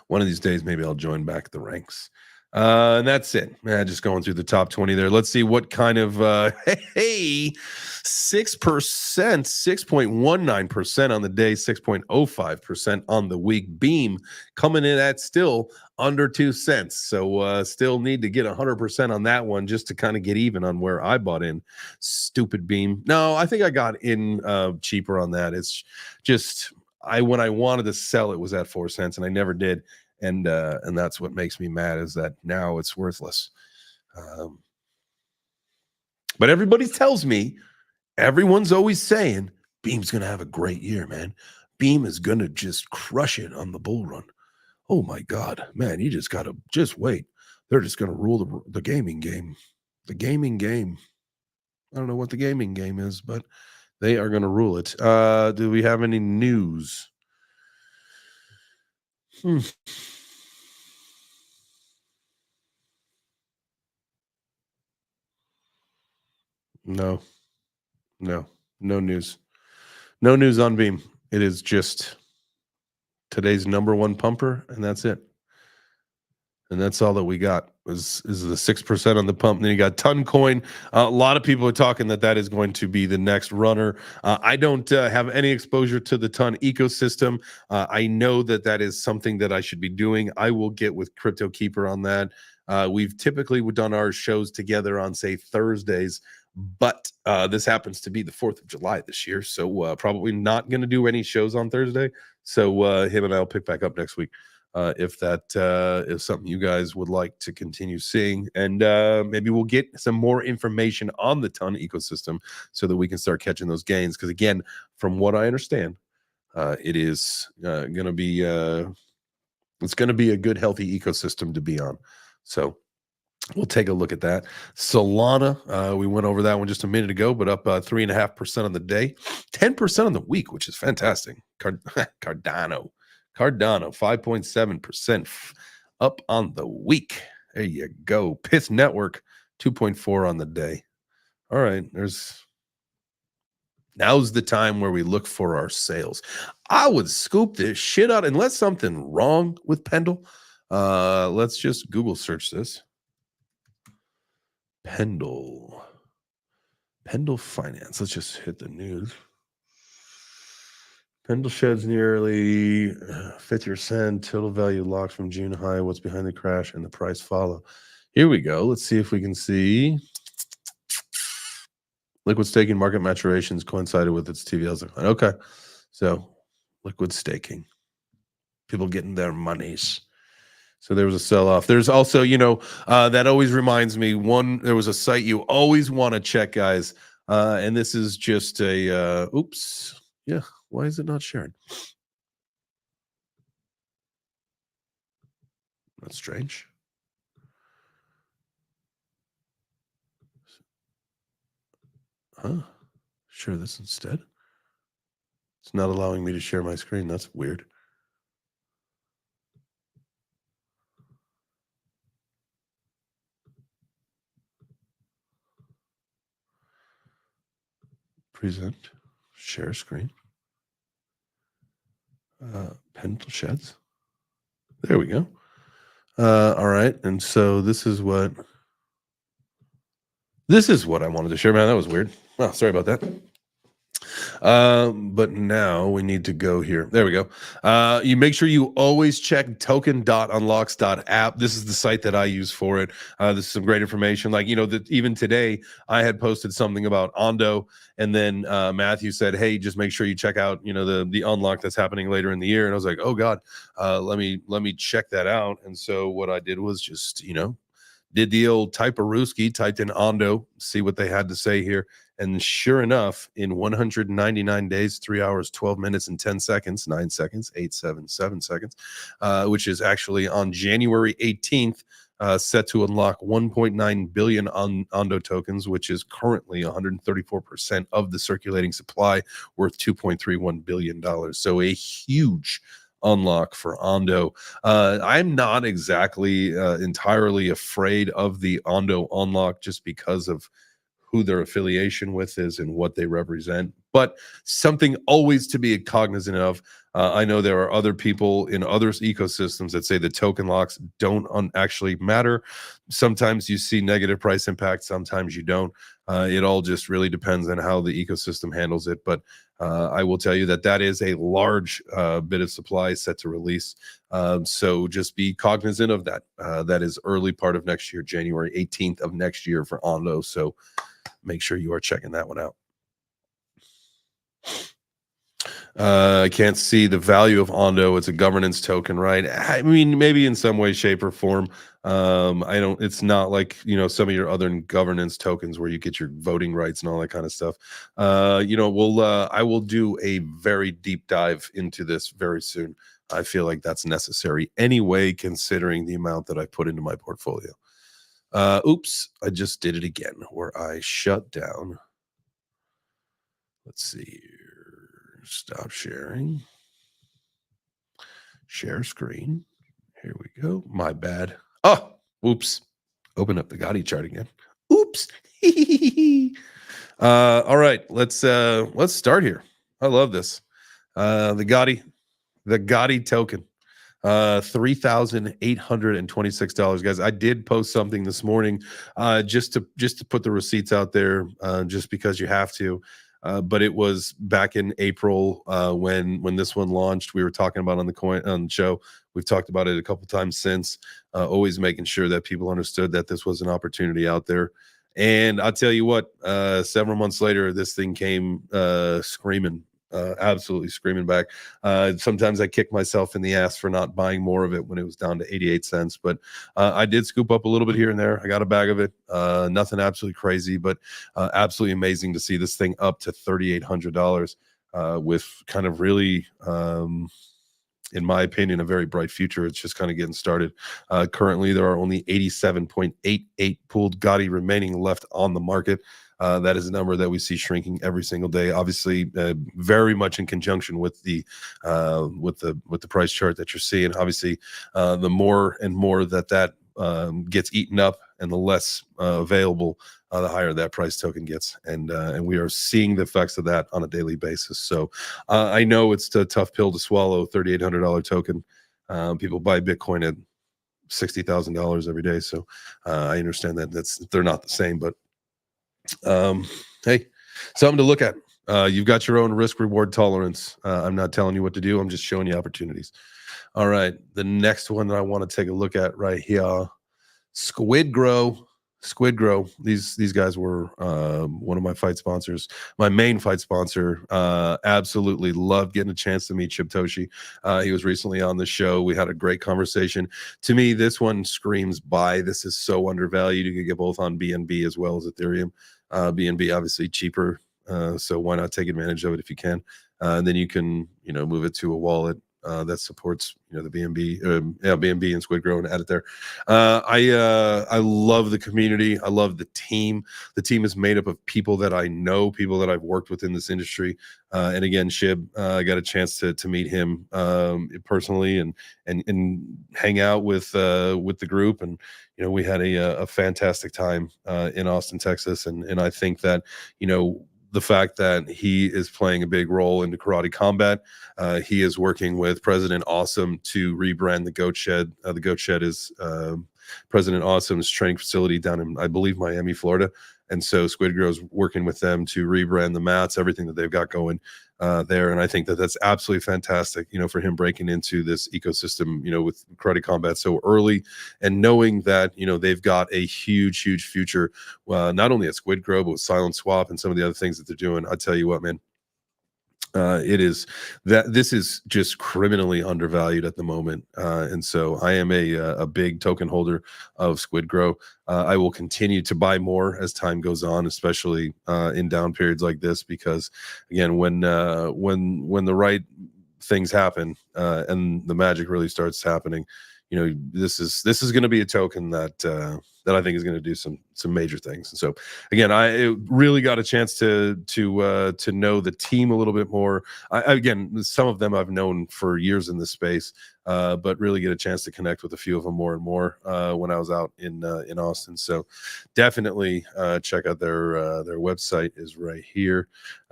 One of these days, maybe I'll join back the ranks. And that's it. Just going through the top 20 there. Let's see what kind of 6%, 6.19% on the day, 6.05% on the week. Beam coming in at still under 2 cents. So still need to get 100% on that one just to kind of get even on where I bought in. Stupid Beam. No, I think I got in cheaper on that. It's just when I wanted to sell, it was at 4 cents, and I never did. And that's what makes me mad, is that now it's worthless. But everybody tells me, everyone's always saying, Beam's going to have a great year, man. Beam is going to just crush it on the bull run. Oh my God, man, you just got to just wait. They're just going to rule the gaming game. The gaming game. I don't know what the gaming game is, but they are going to rule it. Do we have any news? No news. No news on Beam. It is just today's number one pumper, and that's it. And that's all that we got is the 6% on the pump. And then you got Toncoin. A lot of people are talking that is going to be the next runner. I don't have any exposure to the Ton ecosystem. I know that is something that I should be doing. I will get with Crypto Keeper on that. We've typically done our shows together on, say, Thursdays, but this happens to be the 4th of July this year, so probably not going to do any shows on Thursday. So him and I will pick back up next week. If that is something you guys would like to continue seeing, and maybe we'll get some more information on the Ton ecosystem so that we can start catching those gains. Because again, from what I understand, it is going to be it's going to be a good, healthy ecosystem to be on. So We'll take a look at that. Solana, we went over that one just a minute ago, but up 3.5% on the day, 10% on the week, which is fantastic. Cardano, 5.7% up on the week. There you go. Pith Network, 2.4 on the day. All right, now's the time where we look for our sales. I would scoop this shit out unless something wrong with Pendle. Let's just Google search this. Pendle Finance. Let's just hit the news. Pendle sheds nearly 50%. Total value locked from June high. What's behind the crash and the price follow? Here we go. Let's see if we can see. Liquid staking market maturations coincided with its TVLs decline. Okay. So liquid staking. People getting their monies. So there was a sell-off. There's also, that always reminds me, there was a site you always want to check, guys. And this is just a, oops. Yeah. Why is it not sharing? That's strange. Huh? Share this instead. It's not allowing me to share my screen. That's weird. Present. Share screen. Pendle sheds. There we go. All right. And so this is what I wanted to share, man. That was weird. Oh, sorry about that. But now we need to go here. There we go. You make sure you always check token.unlocks.app. This is the site that I use for it. This is some great information. Like, that even today I had posted something about Ondo, and then Matthew said, hey, just make sure you check out, the unlock that's happening later in the year. And I was like, oh God, let me check that out. And so what I did was just, did the old type-a-rooski, typed in Ondo, see what they had to say here. And sure enough, in 199 days, 3 hours, 12 minutes, and 10 seconds, 9 seconds, 877 seconds, which is actually on January 18th, set to unlock 1.9 billion Ondo tokens, which is currently 134% of the circulating supply, worth $2.31 billion. So a huge unlock for Ondo. I'm not exactly entirely afraid of the Ondo unlock just because of who their affiliation with is and what they represent, but something always to be cognizant of. I know there are other people in other ecosystems that say the token locks don't actually matter. Sometimes you see negative price impact, sometimes you don't. It all just really depends on how the ecosystem handles it. But I will tell you that is a large bit of supply set to release. So just be cognizant of that. That is early part of next year, January 18th of next year for Ondo. So make sure you are checking that one out. I can't see the value of Ondo. It's a governance token, right? I mean, maybe in some way, shape, or form. It's not like, some of your other governance tokens where you get your voting rights and all that kind of stuff. I will do a very deep dive into this very soon. I feel like that's necessary anyway, considering the amount that I put into my portfolio. Oops, I just did it again where I shut down. Let's see here. Stop sharing. Share screen. Here we go. My bad. Oh, oops. Open up the GOTTI chart again. Oops. All right, let's start here. I love this. The GOTTI token. $3,826, guys. I did post something this morning, just to put the receipts out there, just because you have to. But it was back in April when this one launched. We were talking about on the show. We've talked about it a couple times since. Always making sure that people understood that this was an opportunity out there. And I'll tell you what, several months later, this thing came screaming. Absolutely screaming back. Sometimes I kick myself in the ass for not buying more of it when it was down to 88 cents, but I did scoop up a little bit here and there. I got a bag of it. Nothing absolutely crazy, but absolutely amazing to see this thing up to $3,800 with kind of really in my opinion, a very bright future. It's just kind of getting started. Currently, there are only 87.88 pooled GOTTI remaining left on the market. That is a number that we see shrinking every single day. Obviously, very much in conjunction with the price chart that you're seeing. Obviously, the more and more that gets eaten up and the less available, the higher that price token gets, and we are seeing the effects of that on a daily basis. So I know it's a tough pill to swallow. $3,800 token. People buy Bitcoin at $60,000 every day, so I understand that they're not the same, but hey, something to look at. You've got your own risk reward tolerance. I'm not telling you what to do. I'm just showing you opportunities. All right, the next one that I want to take a look at right here, SquidGrow. SquidGrow. These guys were one of my fight sponsors, my main fight sponsor. Absolutely loved getting a chance to meet Shibtoshi. He was recently on the show. We had a great conversation. To me, this one screams buy. This is so undervalued. You can get both on BNB as well as Ethereum. BNB obviously cheaper, so why not take advantage of it if you can? And then you can move it to a wallet that supports the BNB, BNB and SquidGrow, and add it there. I love the community. I love the team. The team is made up of people that I know, people that I've worked with in this industry. And again, Shib, I got a chance to meet him personally and hang out with the group, and we had a fantastic time in Austin, Texas, and I think that the fact that he is playing a big role into Karate Combat. He is working with President Awesome to rebrand the Goat Shed. The Goat Shed is President Awesome's training facility down in, I believe, Miami, Florida. And so SquidGrow is working with them to rebrand the mats, everything that they've got going there. And I think that that's absolutely fantastic, for him breaking into this ecosystem, with Karate Combat so early, and knowing that, they've got a huge, huge future, not only at SquidGrow, but with Silent Swap and some of the other things that they're doing. I tell you what, man. This is just criminally undervalued at the moment, and so I am a big token holder of SquidGrow. I will continue to buy more as time goes on, especially in down periods like this, because again, when the right things happen and the magic really starts happening, this is going to be a token that I think is going to do some major things. And so again, I really got a chance to know the team a little bit more. Again, some of them I've known for years in this space, but really get a chance to connect with a few of them more and more when I was out in Austin. So definitely check out their website is right here.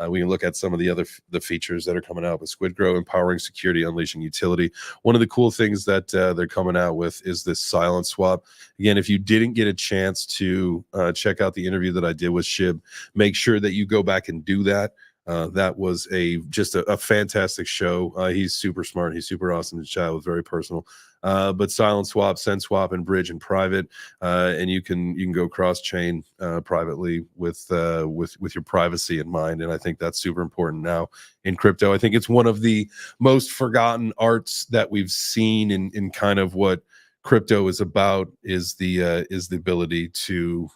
We can look at some of the features that are coming out with SquidGrow: empowering security, unleashing utility. One of the cool things that they're coming out with is this Silent Swap. Again, if you didn't get a chance to check out the interview that I did with Shib, make sure that you go back and do that. That was just a fantastic show. He's super smart. He's super awesome to chat with, very personal. But Silent Swap, Send Swap, and Bridge in private, and you can go cross chain privately with your privacy in mind. And I think that's super important now in crypto. I think it's one of the most forgotten arts that we've seen in kind of what crypto is about, is the ability to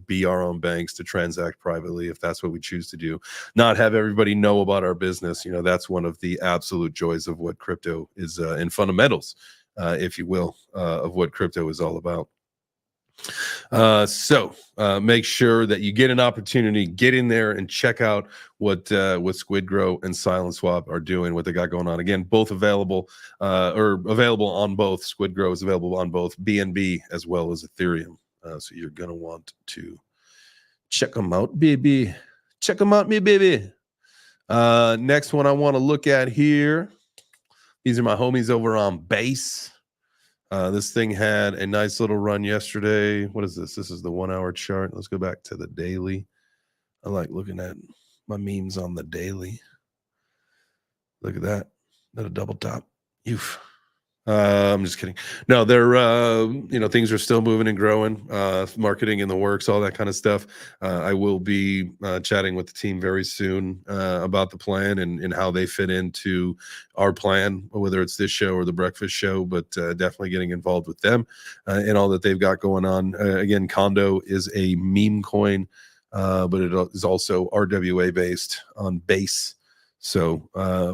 be our own banks, to transact privately if that's what we choose to do, not have everybody know about our business. That's one of the absolute joys of what crypto is, and fundamentals, if you will, of what crypto is all about. So make sure that you get an opportunity, get in there and check out what SquidGrow and Silent Swap are doing, what they got going on. Again, both available on both. SquidGrow is available on both BNB as well as Ethereum. So you're gonna want to check them out, baby. Check them out, me baby. Next one I want to look at here. These are my homies over on Base. This thing had a nice little run yesterday. What is this? This is the 1 hour chart. Let's go back to the daily. I like looking at my memes on the daily. Look at that. That a double top. Oof. I'm just kidding. No, they're things are still moving and growing. Marketing in the works, all that kind of stuff. I will be chatting with the team very soon about the plan and how they fit into our plan, whether it's this show or the breakfast show, but definitely getting involved with them and all that they've got going on. Again, Condo is a meme coin, but it is also RWA based on Base. So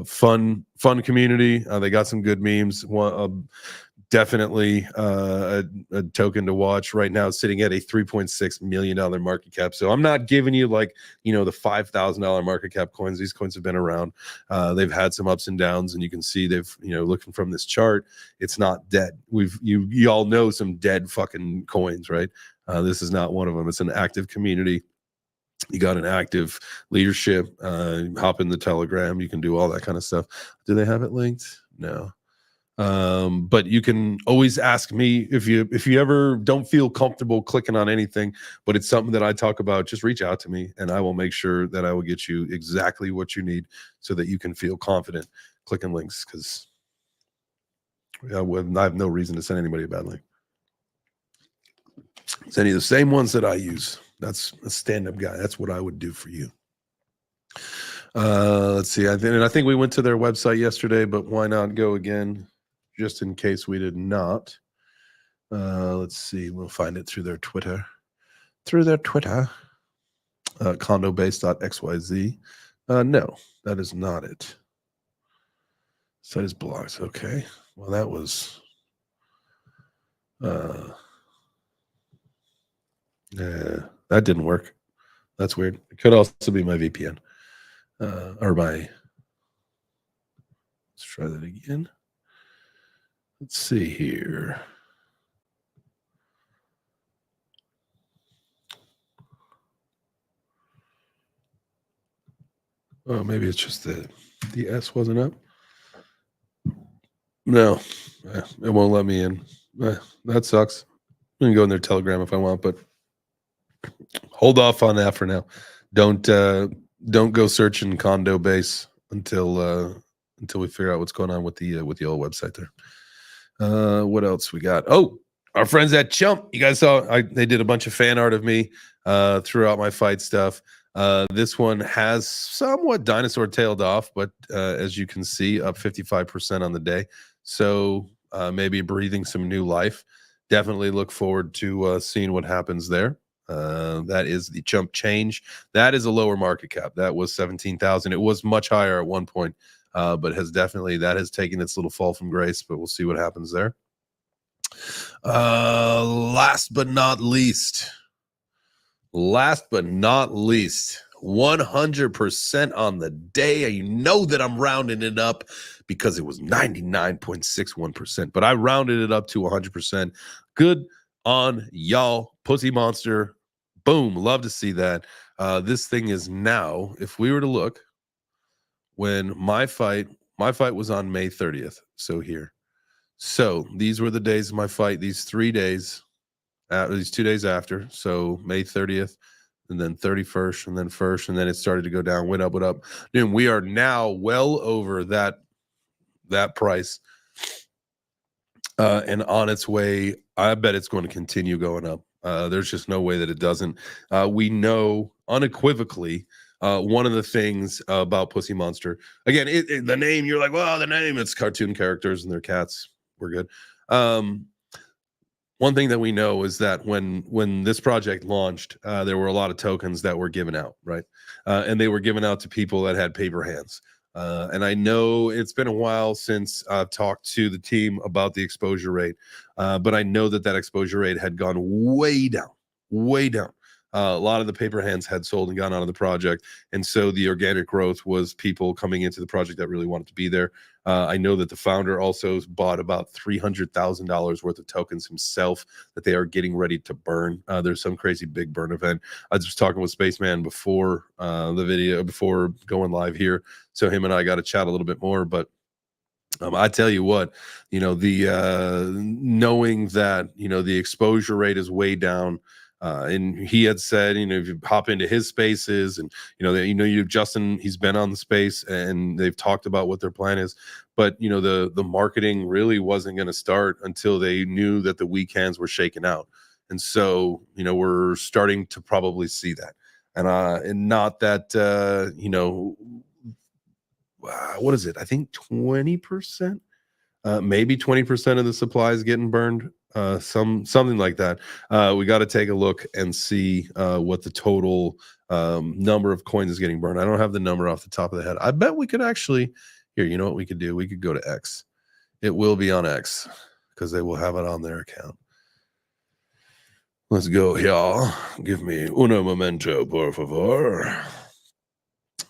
fun community. They got some good memes. Definitely a token to watch right now, sitting at a $3.6 million market cap. So I'm not giving you like, the $5,000 market cap coins. These coins have been around. They've had some ups and downs, and you can see they've, looking from this chart, it's not dead. You all know some dead fucking coins, right? This is not one of them. It's an active community. You got an active leadership. Hop in the Telegram. You can do all that kind of stuff. Do they have it linked? No. But you can always ask me if you ever don't feel comfortable clicking on anything, but it's something that I talk about. Just reach out to me, and I will make sure that I will get you exactly what you need so that you can feel confident clicking links. Because I have no reason to send anybody a bad link. It's any of the same ones that I use. That's a stand-up guy. That's what I would do for you. Let's see. I think we went to their website yesterday, but why not go again, just in case we did not. Let's see. We'll find it through their Twitter. Condobase.xyz. No, that is not it. Site is blocked. Okay. Well, that was. That didn't work. That's weird. It could also be my VPN. Let's try that again. Let's see here. Oh, maybe it's just the S wasn't up. No, it won't let me in. That sucks. I can go in their Telegram if I want, but hold off on that for now. Don't go searching Condo Base until we figure out what's going on with the old website there. What else we got? Oh, our friends at Chump. You guys saw they did a bunch of fan art of me throughout my fight stuff. This one has somewhat dinosaur tailed off, but as you can see, up 55% on the day. So maybe breathing some new life. Definitely look forward to seeing what happens there. That is the Chump change. That is a lower market cap. That was 17,000. It was much higher at one point, but has taken its little fall from grace. But we'll see what happens there. Last but not least, 100% on the day. You know that I'm rounding it up because it was 99.61%, but I rounded it up to 100%. Good on y'all. Pussy Monster. Boom. Love to see that. This thing is now, if we were to look, when my fight was on May 30th. So here. So these were the days of my fight, these 3 days, these 2 days after. So May 30th. And then 31st, and then 1st, and then it started to go down, went up. And we are now well over that price, and on its way. I bet it's going to continue going up. There's just no way that it doesn't. We know unequivocally. One of the things about Pussy Monster, again, the name. You're like, well, the name. It's cartoon characters and they're cats. We're good. One thing that we know is that when this project launched, there were a lot of tokens that were given out, right? And they were given out to people that had paper hands. And I know it's been a while since I've talked to the team about the exposure rate, but I know that exposure rate had gone way down, way down. A lot of the paper hands had sold and gone out of the project. And so the organic growth was people coming into the project that really wanted to be there. I know that the founder also bought about $300,000 worth of tokens himself that they are getting ready to burn. There's some crazy big burn event. I was just talking with Spaceman before the video, before going live here. So him and I got to chat a little bit more, but I tell you what, the knowing that, the exposure rate is way down. And he had said, if you hop into his spaces and, Justin, he's been on the space and they've talked about what their plan is. But, the marketing really wasn't going to start until they knew that the weekends were shaken out. And so, we're starting to probably see that. And not that, what is it? I think 20%, maybe 20% of the supply is getting burned. something like that. We got to take a look and see what the total number of coins is getting burned. I don't have the number off the top of the head. I bet we could actually here. You know what we could do? We could go to X. It will be on X because they will have it on their account. Let's go, y'all. Give me uno momento, por favor.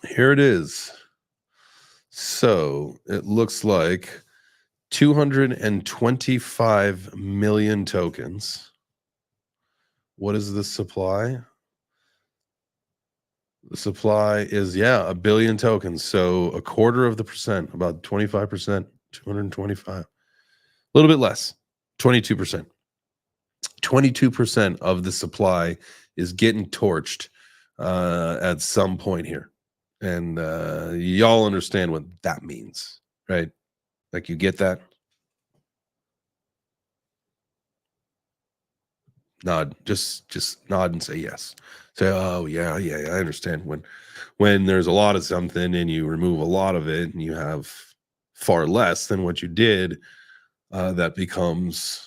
Here it is. So it looks like 225 million tokens. What is the supply? The supply is, yeah, 1 billion tokens. So 0.25%, about 25%, 225. A little bit less, 22%. 22% of the supply is getting torched at some point here. And y'all understand what that means, right? Like, you get that? Nod, just nod and say yes. Say, oh yeah, I understand. When there's a lot of something and you remove a lot of it and you have far less than what you did, that becomes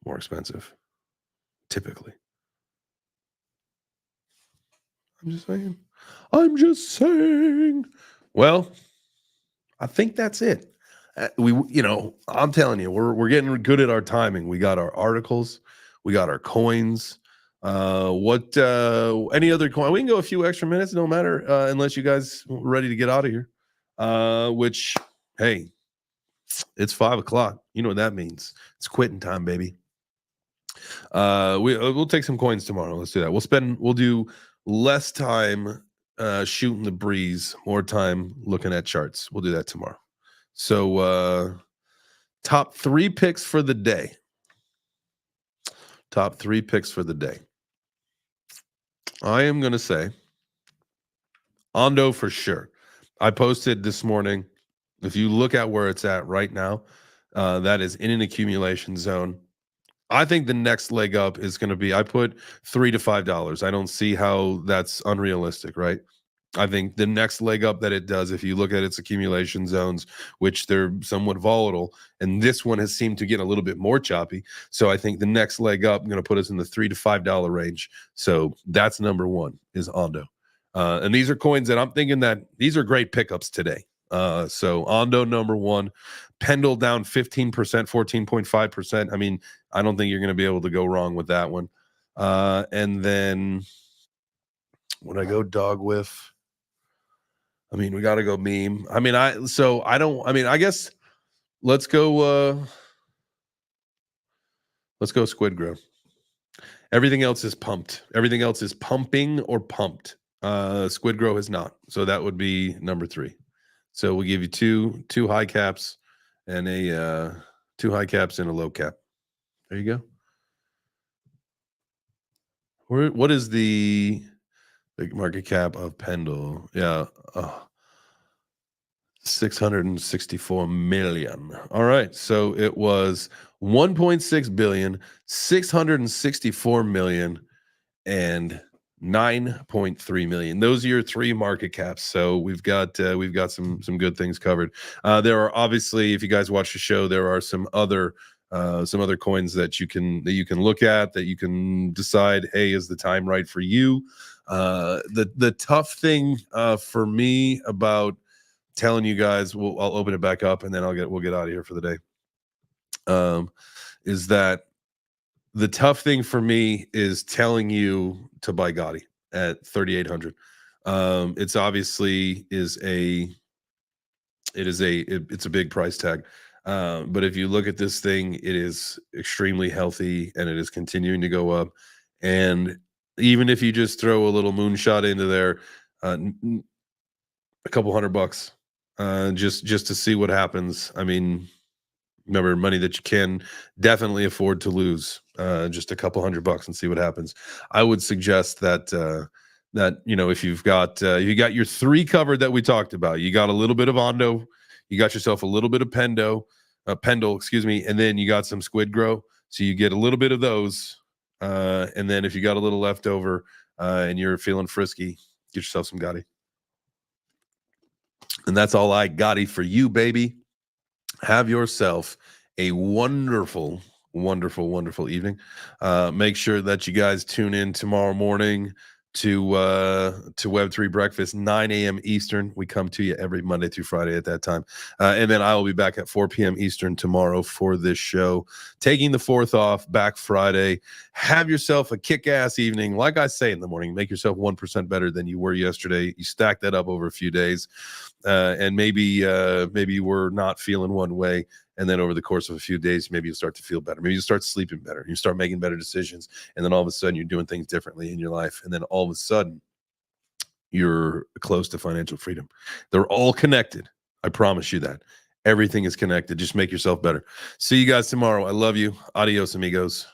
more expensive, typically. I'm just saying. Well, I think that's it. I'm telling you, we're getting good at our timing. We got our articles, we got our coins. What any other coin? We can go a few extra minutes, no matter, unless you guys are ready to get out of here. Which, hey, it's 5 o'clock. You know what that means. It's quitting time, baby. We'll take some coins tomorrow. Let's do that. We'll do less time shooting the breeze, more time looking at charts. We'll do that tomorrow. So top 3 picks for the day. Top 3 picks for the day. I am going to say Ondo for sure. I posted this morning. If you look at where it's at right now, that is in an accumulation zone. I think the next leg up is going to be, I put $3 to $5. I don't see how that's unrealistic, right? I think the next leg up that it does, if you look at its accumulation zones, which they're somewhat volatile, and this one has seemed to get a little bit more choppy. So I think the next leg up going to put us in the $3 to $5 range. So that's number 1 is Ondo. And these are coins that I'm thinking that these are great pickups today. So Ondo number 1, Pendle down 15%, 14.5%. I mean, I don't think you're going to be able to go wrong with that one. And then when I go dog whiff, I mean, we got to go meme. I mean, I guess let's go SquidGrow. Everything else is pumped. Everything else is pumping or pumped. SquidGrow is not. So that would be number 3. So we'll give you two high caps and a 2 high caps and a low cap. There you go. What is the market cap of Pendle? Yeah. 664 million. All right. So it was 1.6 billion, 664 million, and 9.3 million. Those are your 3 market caps. So we've got some good things covered. There are obviously, if you guys watch the show, there are some other coins that you can look at, that you can decide, hey, is the time right for you? The tough thing for me about telling you guys, I'll open it back up and then we'll get out of here for the day. Is that the tough thing for me is telling you to buy GOTTI at 3,800. It's obviously it's a big price tag. But if you look at this thing, it is extremely healthy and it is continuing to go up. And even if you just throw a little moonshot into there, a couple $100, just to see what happens. I mean, remember, money that you can definitely afford to lose. Just a couple $100 and see what happens. I would suggest that if you've got your 3 covered that we talked about, you got a little bit of Ondo, you got yourself a little bit of Pendle, excuse me, and then you got some SquidGrow. So you get a little bit of those, and then if you got a little left over and you're feeling frisky, get yourself some GOTTI. And that's all I GOTTI for you, baby. Have yourself a wonderful, wonderful, wonderful evening. Make sure that you guys tune in tomorrow morning to Web3 Breakfast, 9 a.m. Eastern. We come to you every Monday through Friday at that time. And then I will be back at 4 p.m. Eastern tomorrow for this show. Taking the 4th off, back Friday. Have yourself a kick-ass evening. Like I say in the morning, make yourself 1% better than you were yesterday. You stack that up over a few days. And maybe you were not feeling one way. And then over the course of a few days, maybe you'll start to feel better. Maybe you start sleeping better. You start making better decisions. And then all of a sudden, you're doing things differently in your life. And then all of a sudden, you're close to financial freedom. They're all connected. I promise you that. Everything is connected. Just make yourself better. See you guys tomorrow. I love you. Adios, amigos.